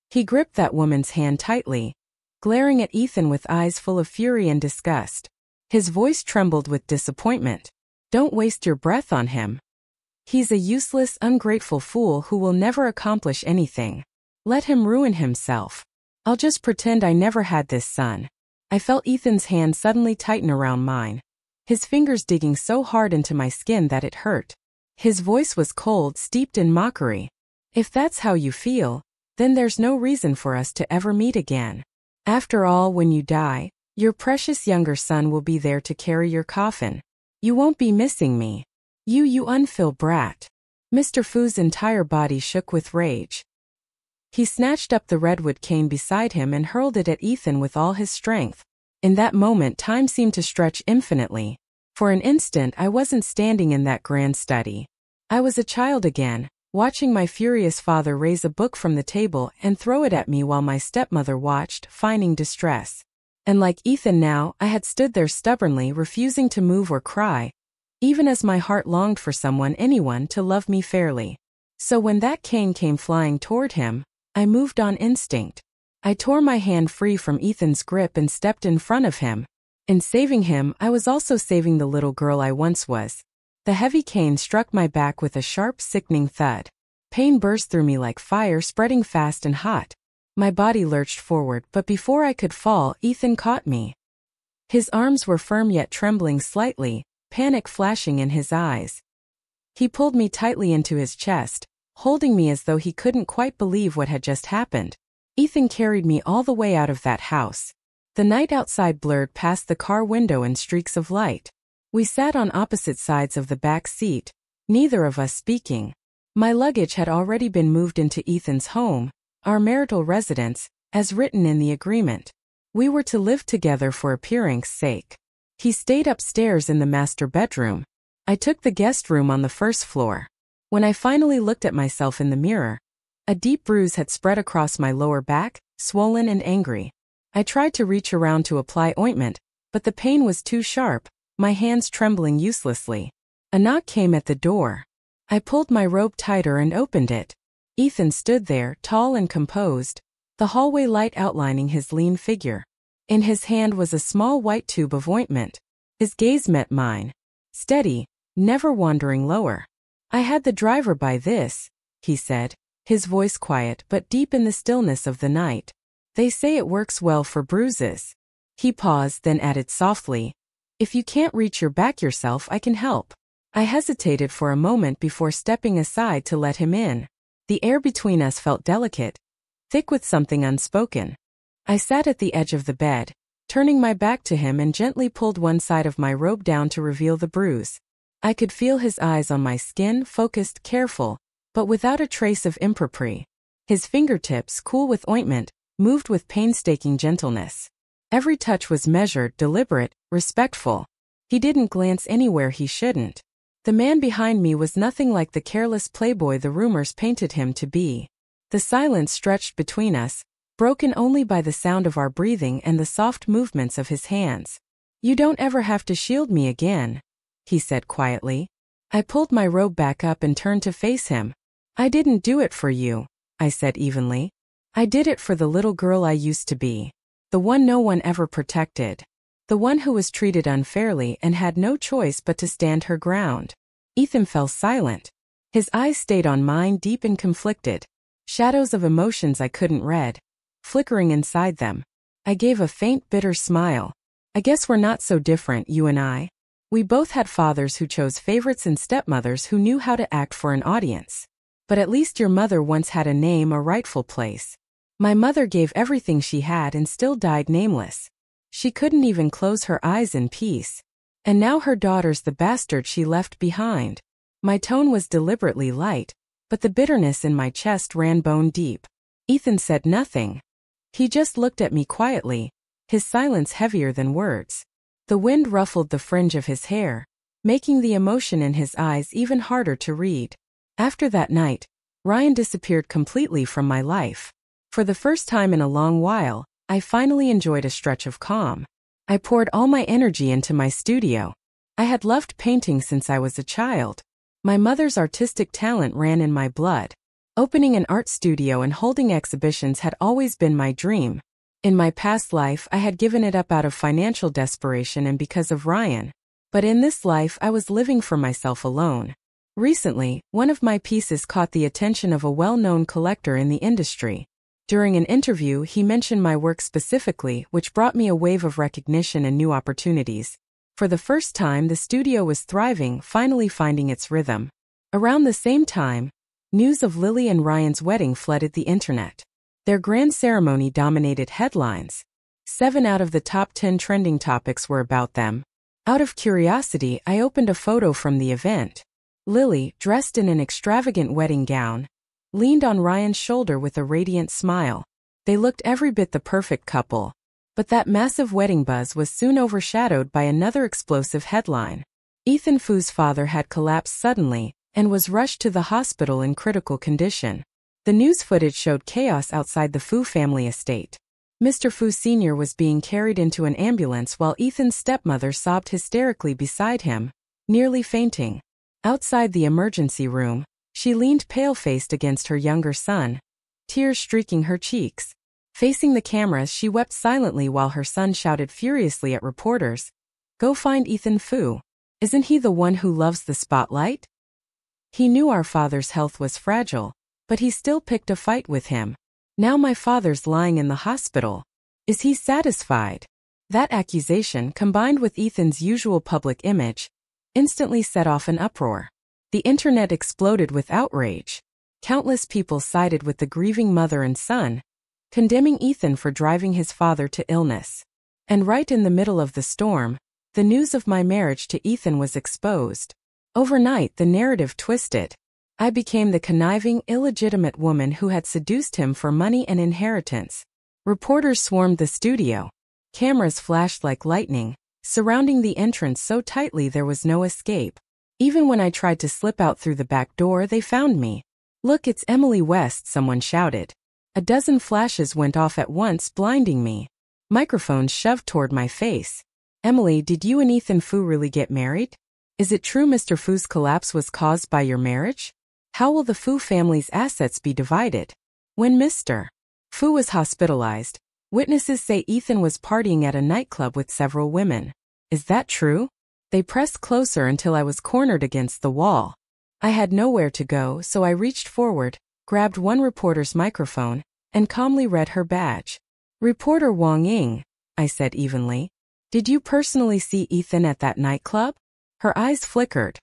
He gripped that woman's hand tightly, glaring at Ethan with eyes full of fury and disgust. His voice trembled with disappointment. "Don't waste your breath on him. He's a useless, ungrateful fool who will never accomplish anything. Let him ruin himself. I'll just pretend I never had this son." I felt Ethan's hand suddenly tighten around mine, his fingers digging so hard into my skin that it hurt. His voice was cold, steeped in mockery. "If that's how you feel, then there's no reason for us to ever meet again. After all, when you die, your precious younger son will be there to carry your coffin. You won't be missing me. You unfil brat. Mr. Fu's entire body shook with rage. He snatched up the redwood cane beside him and hurled it at Ethan with all his strength. In that moment, time seemed to stretch infinitely. For an instant, I wasn't standing in that grand study. I was a child again, watching my furious father raise a book from the table and throw it at me while my stepmother watched, feigning distress. And like Ethan now, I had stood there stubbornly, refusing to move or cry, even as my heart longed for anyone to love me fairly. So when that cane came flying toward him, I moved on instinct. I tore my hand free from Ethan's grip and stepped in front of him. In saving him, I was also saving the little girl I once was. The heavy cane struck my back with a sharp, sickening thud. Pain burst through me like fire, spreading fast and hot. My body lurched forward, but before I could fall, Ethan caught me. His arms were firm yet trembling slightly, panic flashing in his eyes. He pulled me tightly into his chest, holding me as though he couldn't quite believe what had just happened. Ethan carried me all the way out of that house. The night outside blurred past the car window in streaks of light. We sat on opposite sides of the back seat, neither of us speaking. My luggage had already been moved into Ethan's home, our marital residence, as written in the agreement. We were to live together for appearing's sake. He stayed upstairs in the master bedroom. I took the guest room on the first floor. When I finally looked at myself in the mirror, a deep bruise had spread across my lower back, swollen and angry. I tried to reach around to apply ointment, but the pain was too sharp, my hands trembling uselessly. A knock came at the door. I pulled my robe tighter and opened it. Ethan stood there, tall and composed, the hallway light outlining his lean figure. In his hand was a small white tube of ointment. His gaze met mine. Steady, never wandering lower. "I had the driver buy this," he said, his voice quiet but deep in the stillness of the night. "They say it works well for bruises." He paused, then added softly, "If you can't reach your back yourself, I can help." I hesitated for a moment before stepping aside to let him in. The air between us felt delicate, thick with something unspoken. I sat at the edge of the bed, turning my back to him, and gently pulled one side of my robe down to reveal the bruise. I could feel his eyes on my skin, focused, careful, but without a trace of impropriety. His fingertips, cool with ointment, moved with painstaking gentleness. Every touch was measured, deliberate, respectful. He didn't glance anywhere he shouldn't. The man behind me was nothing like the careless playboy the rumors painted him to be. The silence stretched between us, broken only by the sound of our breathing and the soft movements of his hands. "You don't ever have to shield me again," he said quietly. I pulled my robe back up and turned to face him. "I didn't do it for you," I said evenly. "I did it for the little girl I used to be. The one no one ever protected. The one who was treated unfairly and had no choice but to stand her ground." Ethan fell silent. His eyes stayed on mine, deep and conflicted. Shadows of emotions I couldn't read, flickering inside them. I gave a faint, bitter smile. "I guess we're not so different, you and I. We both had fathers who chose favorites and stepmothers who knew how to act for an audience. But at least your mother once had a name, a rightful place. My mother gave everything she had and still died nameless. She couldn't even close her eyes in peace. And now her daughter's the bastard she left behind." My tone was deliberately light, but the bitterness in my chest ran bone deep. Ethan said nothing. He just looked at me quietly, his silence heavier than words. The wind ruffled the fringe of his hair, making the emotion in his eyes even harder to read. After that night, Ryan disappeared completely from my life. For the first time in a long while, I finally enjoyed a stretch of calm. I poured all my energy into my studio. I had loved painting since I was a child. My mother's artistic talent ran in my blood. Opening an art studio and holding exhibitions had always been my dream. In my past life, I had given it up out of financial desperation and because of Ryan. But in this life, I was living for myself alone. Recently, one of my pieces caught the attention of a well-known collector in the industry. During an interview, he mentioned my work specifically, which brought me a wave of recognition and new opportunities. For the first time, the studio was thriving, finally finding its rhythm. Around the same time, news of Lily and Ryan's wedding flooded the internet. Their grand ceremony dominated headlines. 7 out of the top 10 trending topics were about them. Out of curiosity, I opened a photo from the event. Lily, dressed in an extravagant wedding gown, leaned on Ryan's shoulder with a radiant smile. They looked every bit the perfect couple. But that massive wedding buzz was soon overshadowed by another explosive headline. Ethan Fu's father had collapsed suddenly and was rushed to the hospital in critical condition. The news footage showed chaos outside the Fu family estate. Mr. Fu Sr. was being carried into an ambulance while Ethan's stepmother sobbed hysterically beside him, nearly fainting. Outside the emergency room, she leaned pale-faced against her younger son, tears streaking her cheeks. Facing the cameras, she wept silently while her son shouted furiously at reporters, "Go find Ethan Fu. Isn't he the one who loves the spotlight?" He knew our father's health was fragile, but he still picked a fight with him. Now my father's lying in the hospital. Is he satisfied? That accusation, combined with Ethan's usual public image, instantly set off an uproar. The internet exploded with outrage. Countless people sided with the grieving mother and son, condemning Ethan for driving his father to illness. And right in the middle of the storm, the news of my marriage to Ethan was exposed. Overnight, the narrative twisted. I became the conniving, illegitimate woman who had seduced him for money and inheritance. Reporters swarmed the studio. Cameras flashed like lightning, surrounding the entrance so tightly there was no escape. Even when I tried to slip out through the back door, they found me. "Look, it's Emily West," someone shouted. A dozen flashes went off at once, blinding me. Microphones shoved toward my face. "Emily, did you and Ethan Fu really get married? Is it true Mr. Fu's collapse was caused by your marriage? How will the Fu family's assets be divided?" When Mr. Fu was hospitalized, witnesses say Ethan was partying at a nightclub with several women. Is that true? They pressed closer until I was cornered against the wall. I had nowhere to go, so I reached forward, grabbed one reporter's microphone, and calmly read her badge. "Reporter Wang Ying," I said evenly. "Did you personally see Ethan at that nightclub?" Her eyes flickered.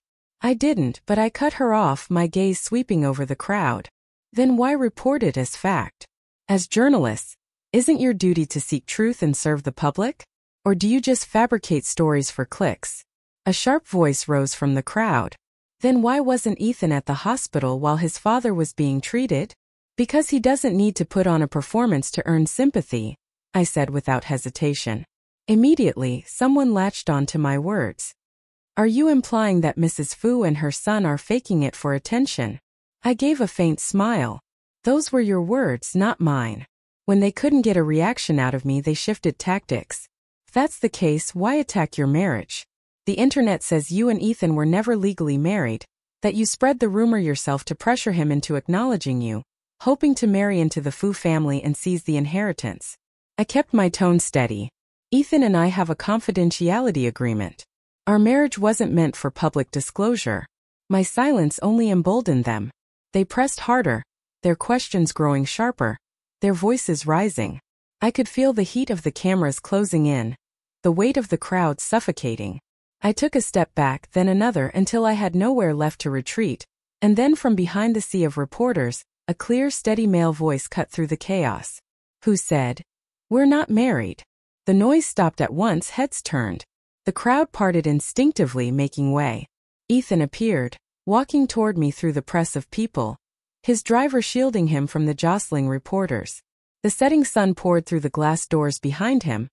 I didn't, but I cut her off, my gaze sweeping over the crowd. Then why report it as fact? As journalists, isn't your duty to seek truth and serve the public? Or do you just fabricate stories for clicks? A sharp voice rose from the crowd. Then why wasn't Ethan at the hospital while his father was being treated? Because he doesn't need to put on a performance to earn sympathy, I said without hesitation. Immediately, someone latched on to my words. Are you implying that Mrs. Fu and her son are faking it for attention? I gave a faint smile. Those were your words, not mine. When they couldn't get a reaction out of me, they shifted tactics. If that's the case, why attack your marriage? The internet says you and Ethan were never legally married, that you spread the rumor yourself to pressure him into acknowledging you, hoping to marry into the Fu family and seize the inheritance. I kept my tone steady. Ethan and I have a confidentiality agreement. Our marriage wasn't meant for public disclosure. My silence only emboldened them. They pressed harder, their questions growing sharper, their voices rising. I could feel the heat of the cameras closing in, the weight of the crowd suffocating. I took a step back, then another, until I had nowhere left to retreat, and then from behind the sea of reporters, a clear, steady male voice cut through the chaos. Who said, "We're not married." The noise stopped at once, heads turned. The crowd parted instinctively, making way. Ethan appeared, walking toward me through the press of people, his driver shielding him from the jostling reporters. The setting sun poured through the glass doors behind him,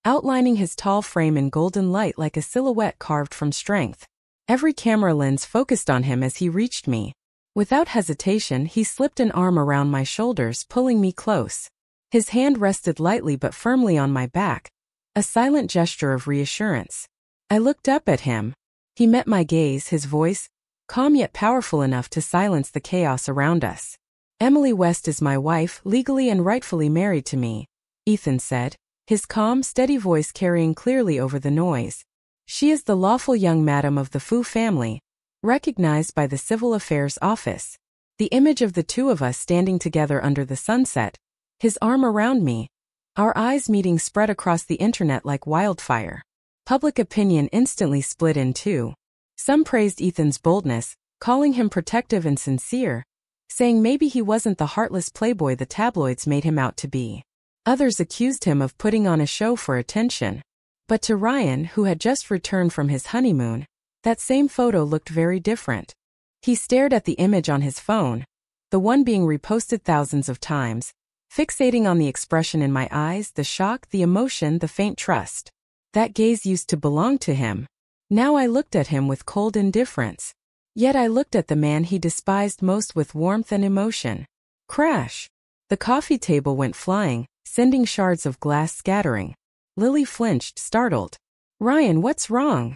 outlining his tall frame in golden light like a silhouette carved from strength. Every camera lens focused on him as he reached me. Without hesitation, he slipped an arm around my shoulders, pulling me close. His hand rested lightly but firmly on my back, a silent gesture of reassurance. I looked up at him. He met my gaze, his voice, calm yet powerful enough to silence the chaos around us. "Emily West is my wife, legally and rightfully married to me," Ethan said, his calm, steady voice carrying clearly over the noise. "She is the lawful young madam of the Fu family, recognized by the Civil Affairs Office." The image of the two of us standing together under the sunset, his arm around me, our eyes meeting spread across the internet like wildfire. Public opinion instantly split in two. Some praised Ethan's boldness, calling him protective and sincere, saying maybe he wasn't the heartless playboy the tabloids made him out to be. Others accused him of putting on a show for attention. But to Ryan, who had just returned from his honeymoon, that same photo looked very different. He stared at the image on his phone, the one being reposted thousands of times, fixating on the expression in my eyes, the shock, the emotion, the faint trust. That gaze used to belong to him. Now I looked at him with cold indifference. Yet I looked at the man he despised most with warmth and emotion. Crash! The coffee table went flying, sending shards of glass scattering. Lily flinched, startled. "Ryan, what's wrong?"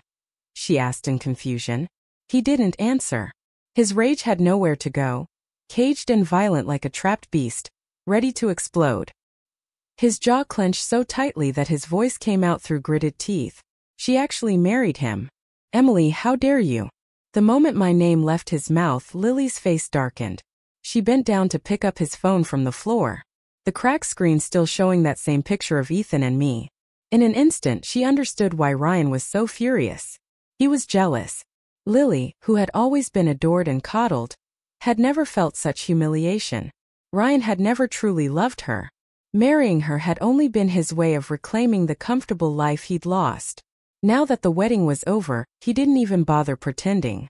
she asked in confusion. He didn't answer. His rage had nowhere to go, caged and violent like a trapped beast, ready to explode. His jaw clenched so tightly that his voice came out through gritted teeth. "She actually married him. Emily, how dare you?" The moment my name left his mouth, Lily's face darkened. She bent down to pick up his phone from the floor, the cracked screen still showing that same picture of Ethan and me. In an instant, she understood why Ryan was so furious. He was jealous. Lily, who had always been adored and coddled, had never felt such humiliation. Ryan had never truly loved her. Marrying her had only been his way of reclaiming the comfortable life he'd lost. Now that the wedding was over, he didn't even bother pretending.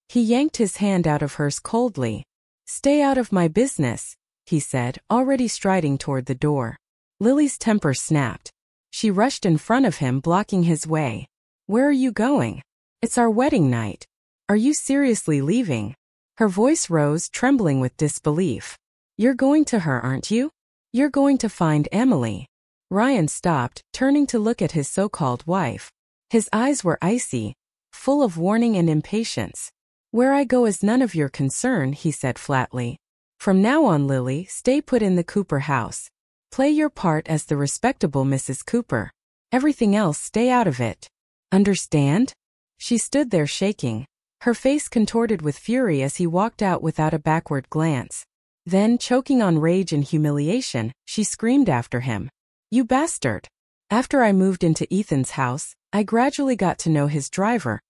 He yanked his hand out of hers coldly. "Stay out of my business," he said, already striding toward the door. Lily's temper snapped. She rushed in front of him, blocking his way. "Where are you going? It's our wedding night. Are you seriously leaving?" Her voice rose, trembling with disbelief. "You're going to her, aren't you? You're going to find Emily." Ryan stopped, turning to look at his so-called wife. His eyes were icy, full of warning and impatience. "Where I go is none of your concern," he said flatly. "From now on, Lily, stay put in the Cooper house. Play your part as the respectable Mrs. Cooper. Everything else, stay out of it. Understand?" She stood there shaking, her face contorted with fury as he walked out without a backward glance. Then, choking on rage and humiliation, she screamed after him. "You bastard!" After I moved into Ethan's house, I gradually got to know his driver,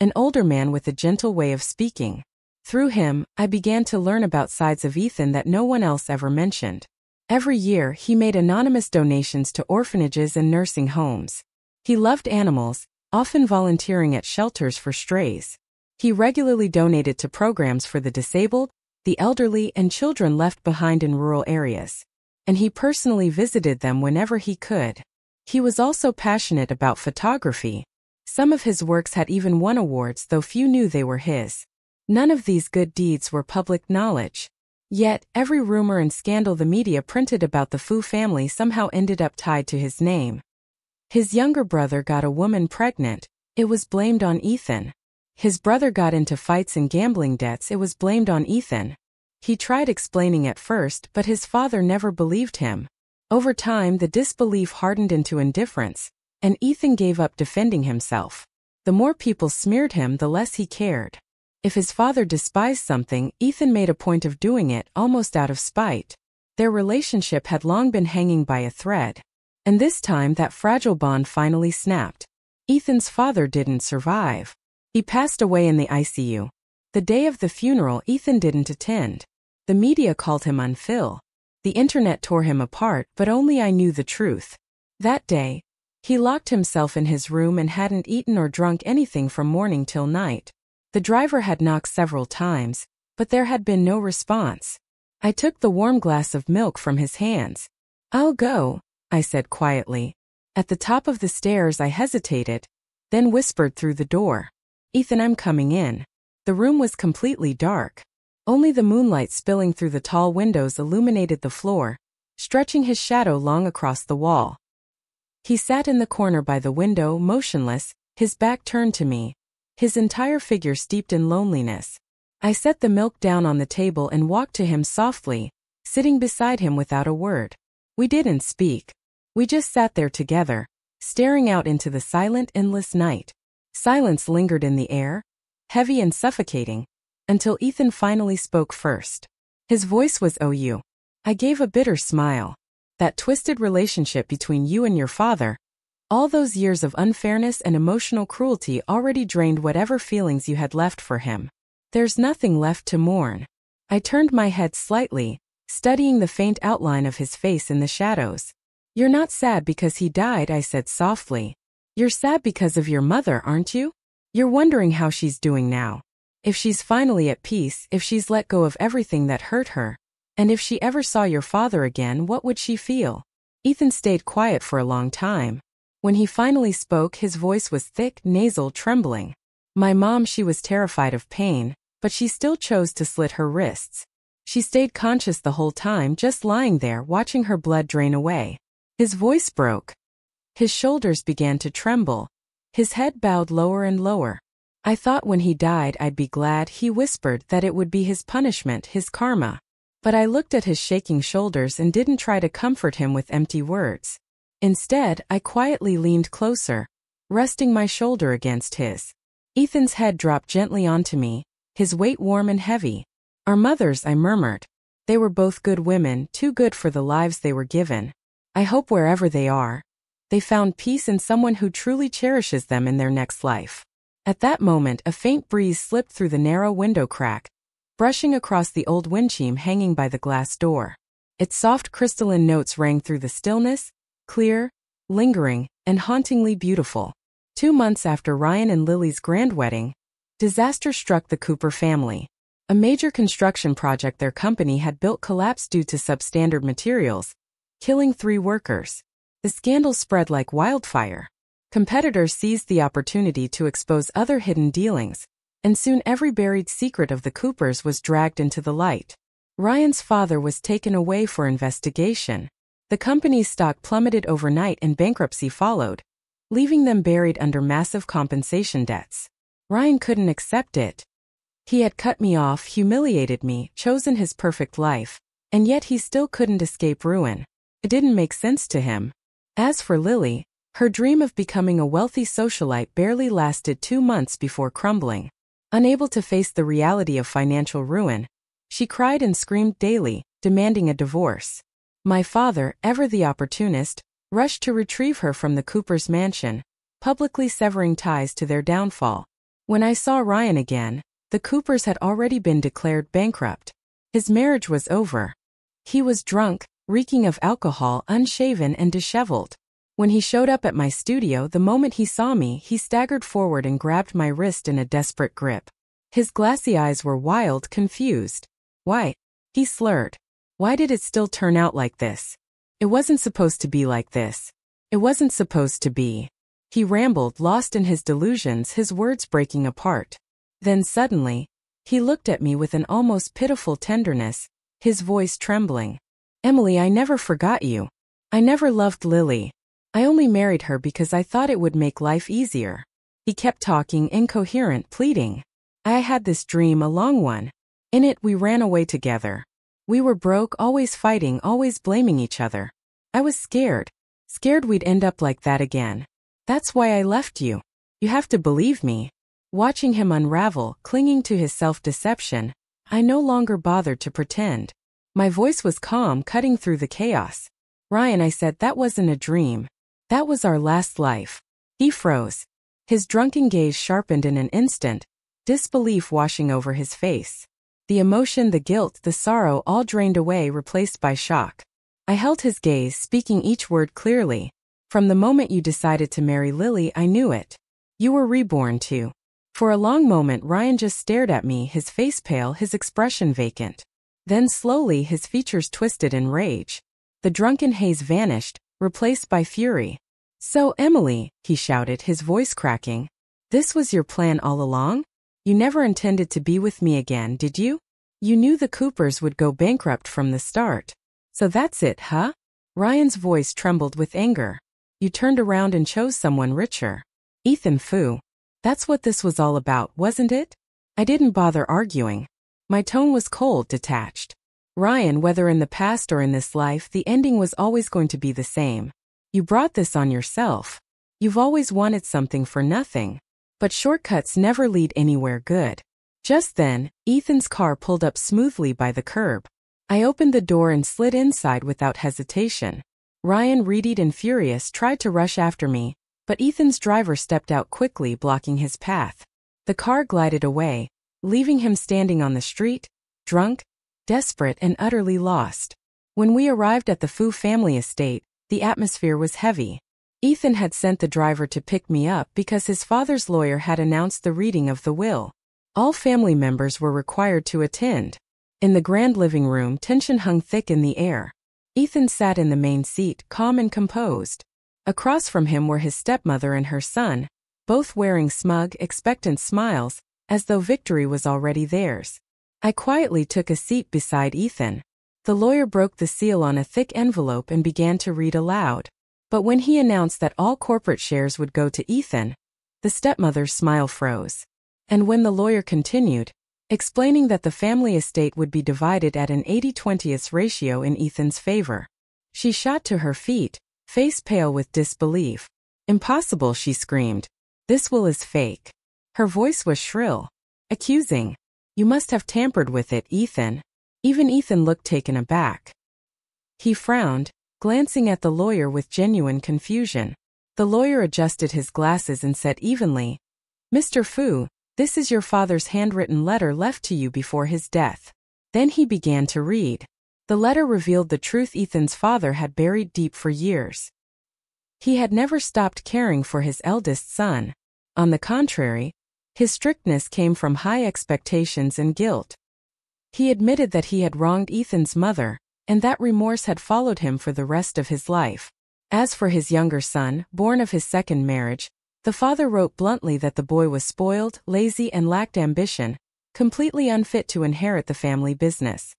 an older man with a gentle way of speaking. Through him, I began to learn about sides of Ethan that no one else ever mentioned. Every year, he made anonymous donations to orphanages and nursing homes. He loved animals, often volunteering at shelters for strays. He regularly donated to programs for the disabled, the elderly, and children left behind in rural areas. And he personally visited them whenever he could. He was also passionate about photography. Some of his works had even won awards, though few knew they were his. None of these good deeds were public knowledge. Yet, every rumor and scandal the media printed about the Fu family somehow ended up tied to his name. His younger brother got a woman pregnant. It was blamed on Ethan. His brother got into fights and gambling debts. It was blamed on Ethan. He tried explaining at first, but his father never believed him. Over time, the disbelief hardened into indifference, and Ethan gave up defending himself. The more people smeared him, the less he cared. If his father despised something, Ethan made a point of doing it, almost out of spite. Their relationship had long been hanging by a thread. And this time that fragile bond finally snapped. Ethan's father didn't survive. He passed away in the ICU. The day of the funeral, Ethan didn't attend. The media called him unfil. The internet tore him apart, but only I knew the truth. That day, he locked himself in his room and hadn't eaten or drunk anything from morning till night. The driver had knocked several times, but there had been no response. I took the warm glass of milk from his hands. "I'll go," I said quietly. At the top of the stairs I hesitated, then whispered through the door. "Ethan, I'm coming in." The room was completely dark. Only the moonlight spilling through the tall windows illuminated the floor, stretching his shadow long across the wall. He sat in the corner by the window, motionless, his back turned to me, his entire figure steeped in loneliness. I set the milk down on the table and walked to him softly, sitting beside him without a word. We didn't speak. We just sat there together, staring out into the silent, endless night. Silence lingered in the air, heavy and suffocating, until Ethan finally spoke first. His voice was "Oh, I gave a bitter smile. "That twisted relationship between you and your father, all those years of unfairness and emotional cruelty already drained whatever feelings you had left for him. There's nothing left to mourn." I turned my head slightly, studying the faint outline of his face in the shadows. "You're not sad because he died," I said softly. "You're sad because of your mother, aren't you? You're wondering how she's doing now. If she's finally at peace, if she's let go of everything that hurt her, and if she ever saw your father again, what would she feel?" Ethan stayed quiet for a long time. When he finally spoke, his voice was thick, nasal, trembling. "My mom, she was terrified of pain, but she still chose to slit her wrists. She stayed conscious the whole time, just lying there, watching her blood drain away." His voice broke. His shoulders began to tremble. His head bowed lower and lower. "I thought when he died I'd be glad," he whispered, "that it would be his punishment, his karma." But I looked at his shaking shoulders and didn't try to comfort him with empty words. Instead, I quietly leaned closer, resting my shoulder against his. Ethan's head dropped gently onto me, his weight warm and heavy. "Our mothers," I murmured. "They were both good women, too good for the lives they were given. I hope wherever they are, they found peace in someone who truly cherishes them in their next life." At that moment, a faint breeze slipped through the narrow window crack, brushing across the old windchime hanging by the glass door. Its soft crystalline notes rang through the stillness, clear, lingering, and hauntingly beautiful. 2 months after Ryan and Lily's grand wedding, disaster struck the Cooper family. A major construction project their company had built collapsed due to substandard materials, killing 3 workers. The scandal spread like wildfire. Competitors seized the opportunity to expose other hidden dealings, and soon every buried secret of the Coopers was dragged into the light. Ryan's father was taken away for investigation. The company's stock plummeted overnight and bankruptcy followed, leaving them buried under massive compensation debts. Ryan couldn't accept it. He had cut me off, humiliated me, chosen his perfect life, and yet he still couldn't escape ruin. It didn't make sense to him. As for Lily, her dream of becoming a wealthy socialite barely lasted 2 months before crumbling. Unable to face the reality of financial ruin, she cried and screamed daily, demanding a divorce. My father, ever the opportunist, rushed to retrieve her from the Cooper's mansion, publicly severing ties to their downfall. When I saw Ryan again, the Coopers had already been declared bankrupt. His marriage was over. He was drunk, reeking of alcohol, unshaven and disheveled. When he showed up at my studio, the moment he saw me, he staggered forward and grabbed my wrist in a desperate grip. His glassy eyes were wild, confused. "Why?" he slurred. "Why did it still turn out like this? It wasn't supposed to be like this. It wasn't supposed to be." He rambled, lost in his delusions, his words breaking apart. Then suddenly, he looked at me with an almost pitiful tenderness, his voice trembling. "Emily, I never forgot you. I never loved Lily. I only married her because I thought it would make life easier." He kept talking, incoherent, pleading. "I had this dream, a long one. In it, we ran away together. We were broke, always fighting, always blaming each other. I was scared. Scared we'd end up like that again. That's why I left you. You have to believe me." Watching him unravel, clinging to his self-deception, I no longer bothered to pretend. My voice was calm, cutting through the chaos. "Ryan," I said, "that wasn't a dream. That was our last life." He froze. His drunken gaze sharpened in an instant, disbelief washing over his face. The emotion, the guilt, the sorrow all drained away, replaced by shock. I held his gaze, speaking each word clearly. "From the moment you decided to marry Lily, I knew it. You were reborn too." For a long moment, Ryan just stared at me, his face pale, his expression vacant. Then slowly, his features twisted in rage. The drunken haze vanished, replaced by fury. "So, Emily," he shouted, his voice cracking, "this was your plan all along? You never intended to be with me again, did you? You knew the Coopers would go bankrupt from the start. So that's it, huh?" Ryan's voice trembled with anger. "You turned around and chose someone richer. Ethan Fu. That's what this was all about, wasn't it?" I didn't bother arguing. My tone was cold, detached. "Ryan, whether in the past or in this life, the ending was always going to be the same. You brought this on yourself. You've always wanted something for nothing. But shortcuts never lead anywhere good." Just then, Ethan's car pulled up smoothly by the curb. I opened the door and slid inside without hesitation. Ryan, readied and furious, tried to rush after me, but Ethan's driver stepped out quickly, blocking his path. The car glided away, leaving him standing on the street, drunk, desperate and utterly lost. When we arrived at the Fu family estate, the atmosphere was heavy. Ethan had sent the driver to pick me up because his father's lawyer had announced the reading of the will. All family members were required to attend. In the grand living room, tension hung thick in the air. Ethan sat in the main seat, calm and composed. Across from him were his stepmother and her son, both wearing smug, expectant smiles, as though victory was already theirs. I quietly took a seat beside Ethan. The lawyer broke the seal on a thick envelope and began to read aloud. But when he announced that all corporate shares would go to Ethan, the stepmother's smile froze. And when the lawyer continued, explaining that the family estate would be divided at an 80-20 ratio in Ethan's favor, she shot to her feet, face pale with disbelief. "Impossible," she screamed. "This will is fake." Her voice was shrill, accusing. "You must have tampered with it, Ethan." Even Ethan looked taken aback. He frowned, glancing at the lawyer with genuine confusion. The lawyer adjusted his glasses and said evenly, "Mr. Fu, this is your father's handwritten letter left to you before his death." Then he began to read. The letter revealed the truth Ethan's father had buried deep for years. He had never stopped caring for his eldest son. On the contrary, his strictness came from high expectations and guilt. He admitted that he had wronged Ethan's mother, and that remorse had followed him for the rest of his life. As for his younger son, born of his second marriage, the father wrote bluntly that the boy was spoiled, lazy, and lacked ambition, completely unfit to inherit the family business.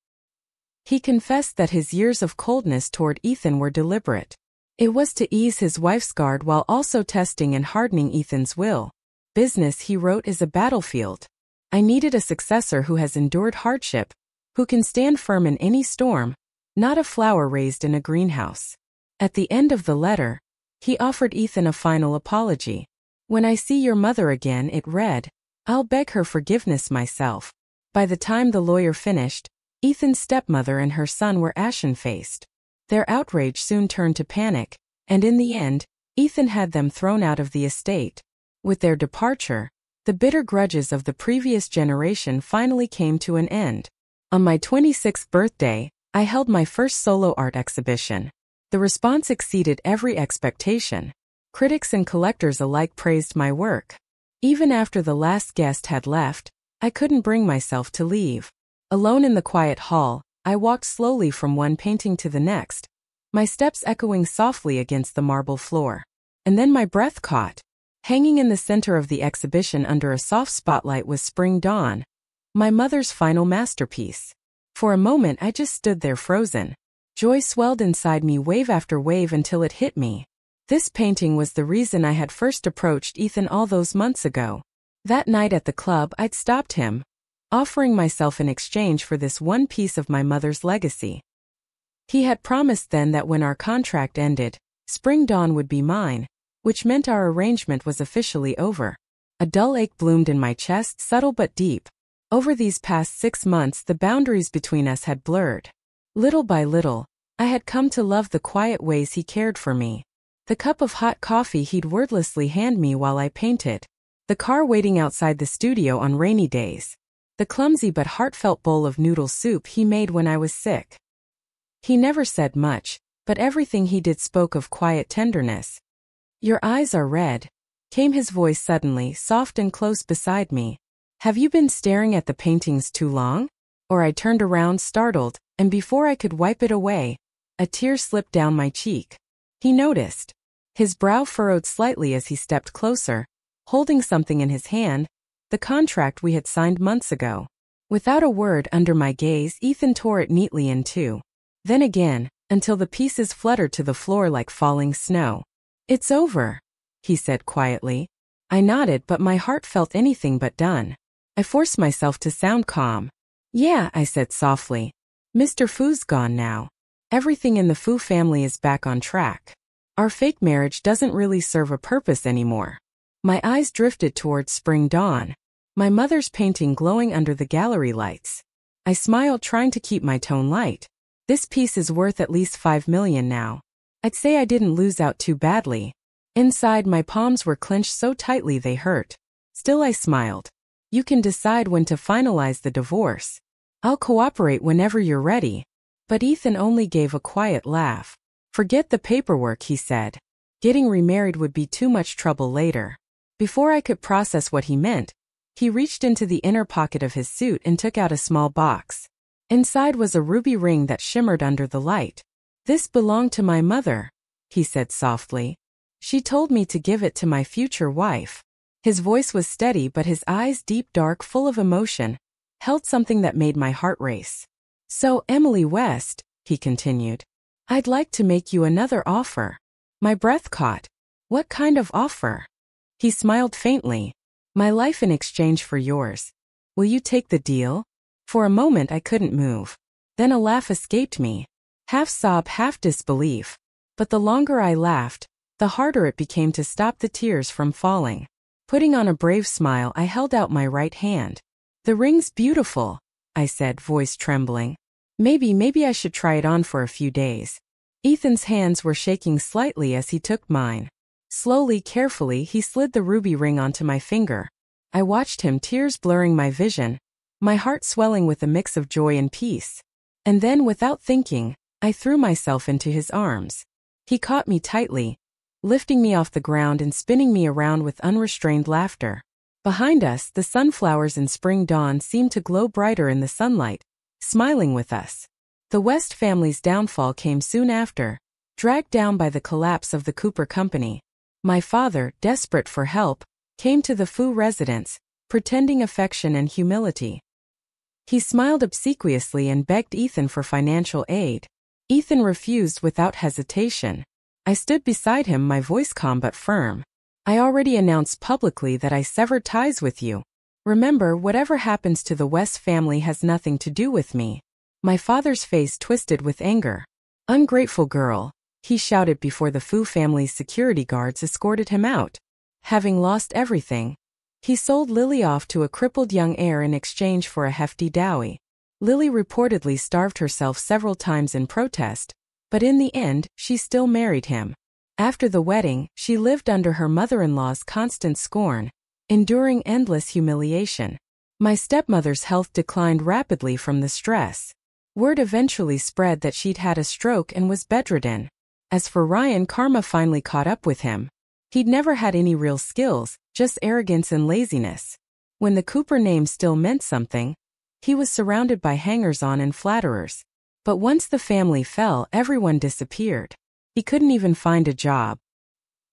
He confessed that his years of coldness toward Ethan were deliberate. It was to ease his wife's guard while also testing and hardening Ethan's will. "Business," he wrote, "is a battlefield. I needed a successor who has endured hardship, who can stand firm in any storm, not a flower raised in a greenhouse." At the end of the letter, he offered Ethan a final apology. "When I see your mother again," it read, "I'll beg her forgiveness myself." By the time the lawyer finished, Ethan's stepmother and her son were ashen-faced. Their outrage soon turned to panic, and in the end, Ethan had them thrown out of the estate. With their departure, the bitter grudges of the previous generation finally came to an end. On my 26th birthday, I held my first solo art exhibition. The response exceeded every expectation. Critics and collectors alike praised my work. Even after the last guest had left, I couldn't bring myself to leave. Alone in the quiet hall, I walked slowly from one painting to the next, my steps echoing softly against the marble floor. And then my breath caught. Hanging in the center of the exhibition under a soft spotlight was Spring Dawn, my mother's final masterpiece. For a moment I just stood there frozen. Joy swelled inside me wave after wave until it hit me. This painting was the reason I had first approached Ethan all those months ago. That night at the club I'd stopped him, offering myself in exchange for this one piece of my mother's legacy. He had promised then that when our contract ended, Spring Dawn would be mine, which meant our arrangement was officially over. A dull ache bloomed in my chest, subtle but deep. Over these past 6 months the boundaries between us had blurred. Little by little, I had come to love the quiet ways he cared for me. The cup of hot coffee he'd wordlessly hand me while I painted. The car waiting outside the studio on rainy days. The clumsy but heartfelt bowl of noodle soup he made when I was sick. He never said much, but everything he did spoke of quiet tenderness. "Your eyes are red," came his voice suddenly, soft and close beside me. "Have you been staring at the paintings too long?" Or I turned around startled, and before I could wipe it away, a tear slipped down my cheek. He noticed. His brow furrowed slightly as he stepped closer, holding something in his hand, the contract we had signed months ago. Without a word under my gaze, Ethan tore it neatly in two. Then again, until the pieces fluttered to the floor like falling snow. "It's over," he said quietly. I nodded, but my heart felt anything but done. I forced myself to sound calm. "Yeah," I said softly. "Mr. Fu's gone now. Everything in the Fu family is back on track. Our fake marriage doesn't really serve a purpose anymore." My eyes drifted towards Spring Dawn, my mother's painting glowing under the gallery lights. I smiled, trying to keep my tone light. "This piece is worth at least 5 million now. I'd say I didn't lose out too badly." Inside, my palms were clenched so tightly they hurt. Still I smiled. "You can decide when to finalize the divorce." I'll cooperate whenever you're ready. But Ethan only gave a quiet laugh. Forget the paperwork, he said. Getting remarried would be too much trouble later. Before I could process what he meant, he reached into the inner pocket of his suit and took out a small box. Inside was a ruby ring that shimmered under the light. This belonged to my mother, he said softly. She told me to give it to my future wife. His voice was steady, but his eyes, deep dark, full of emotion, held something that made my heart race. So, Emily West, he continued, I'd like to make you another offer. My breath caught. What kind of offer? He smiled faintly. My life in exchange for yours. Will you take the deal? For a moment I couldn't move. Then a laugh escaped me. Half sob, half disbelief. But the longer I laughed, the harder it became to stop the tears from falling. Putting on a brave smile, I held out my right hand. The ring's beautiful, I said, voice trembling. Maybe I should try it on for a few days. Ethan's hands were shaking slightly as he took mine. Slowly, carefully, he slid the ruby ring onto my finger. I watched him, tears blurring my vision, my heart swelling with a mix of joy and peace. And then, without thinking, I threw myself into his arms. He caught me tightly, lifting me off the ground and spinning me around with unrestrained laughter. Behind us, the sunflowers in spring dawn seemed to glow brighter in the sunlight, smiling with us. The West family's downfall came soon after, dragged down by the collapse of the Cooper Company. My father, desperate for help, came to the Fu residence, pretending affection and humility. He smiled obsequiously and begged Ethan for financial aid. Ethan refused without hesitation. I stood beside him, my voice calm but firm. I already announced publicly that I severed ties with you. Remember, whatever happens to the West family has nothing to do with me. My father's face twisted with anger. Ungrateful girl, he shouted before the Fu family's security guards escorted him out. Having lost everything, he sold Lily off to a crippled young heir in exchange for a hefty dowry. Lily reportedly starved herself several times in protest, but in the end, she still married him. After the wedding, she lived under her mother-in-law's constant scorn, enduring endless humiliation. My stepmother's health declined rapidly from the stress. Word eventually spread that she'd had a stroke and was bedridden. As for Ryan, karma finally caught up with him. He'd never had any real skills, just arrogance and laziness. When the Cooper name still meant something, he was surrounded by hangers-on and flatterers. But once the family fell, everyone disappeared. He couldn't even find a job.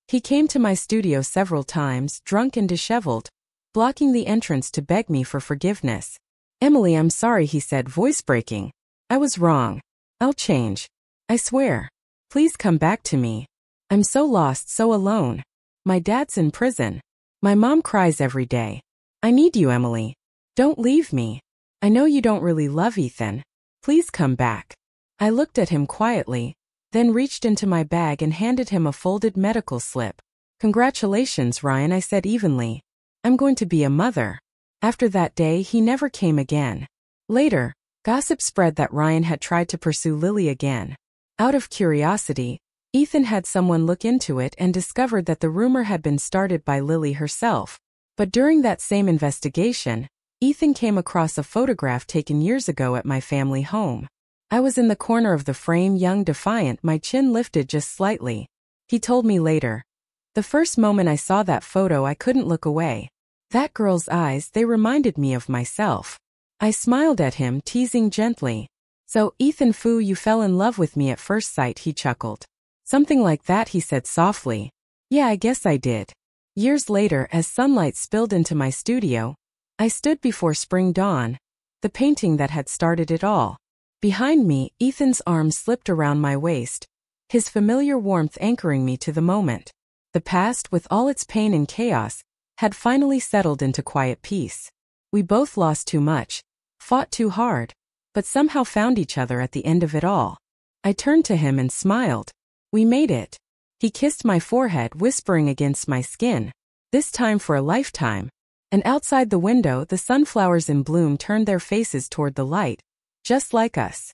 He came to my studio several times, drunk and disheveled, blocking the entrance to beg me for forgiveness. Emily, I'm sorry, he said, voice breaking. I was wrong. I'll change. I swear. Please come back to me. I'm so lost, so alone. My dad's in prison. My mom cries every day. I need you, Emily. Don't leave me. I know you don't really love Ethan. Please come back. I looked at him quietly, then reached into my bag and handed him a folded medical slip. Congratulations, Ryan, I said evenly. I'm going to be a mother. After that day, he never came again. Later, gossip spread that Ryan had tried to pursue Lily again. Out of curiosity, Ethan had someone look into it and discovered that the rumor had been started by Lily herself. But during that same investigation, Ethan came across a photograph taken years ago at my family home. I was in the corner of the frame, young, defiant, my chin lifted just slightly. He told me later. The first moment I saw that photo, I couldn't look away. That girl's eyes, they reminded me of myself. I smiled at him, teasing gently. So, Ethan Fu, you fell in love with me at first sight, he chuckled. Something like that, he said softly. Yeah, I guess I did. Years later, as sunlight spilled into my studio, I stood before Spring Dawn, the painting that had started it all. Behind me, Ethan's arms slipped around my waist, his familiar warmth anchoring me to the moment. The past, with all its pain and chaos, had finally settled into quiet peace. We both lost too much, fought too hard, but somehow found each other at the end of it all. I turned to him and smiled. We made it. He kissed my forehead, whispering against my skin, this time for a lifetime. And outside the window, the sunflowers in bloom turned their faces toward the light, just like us.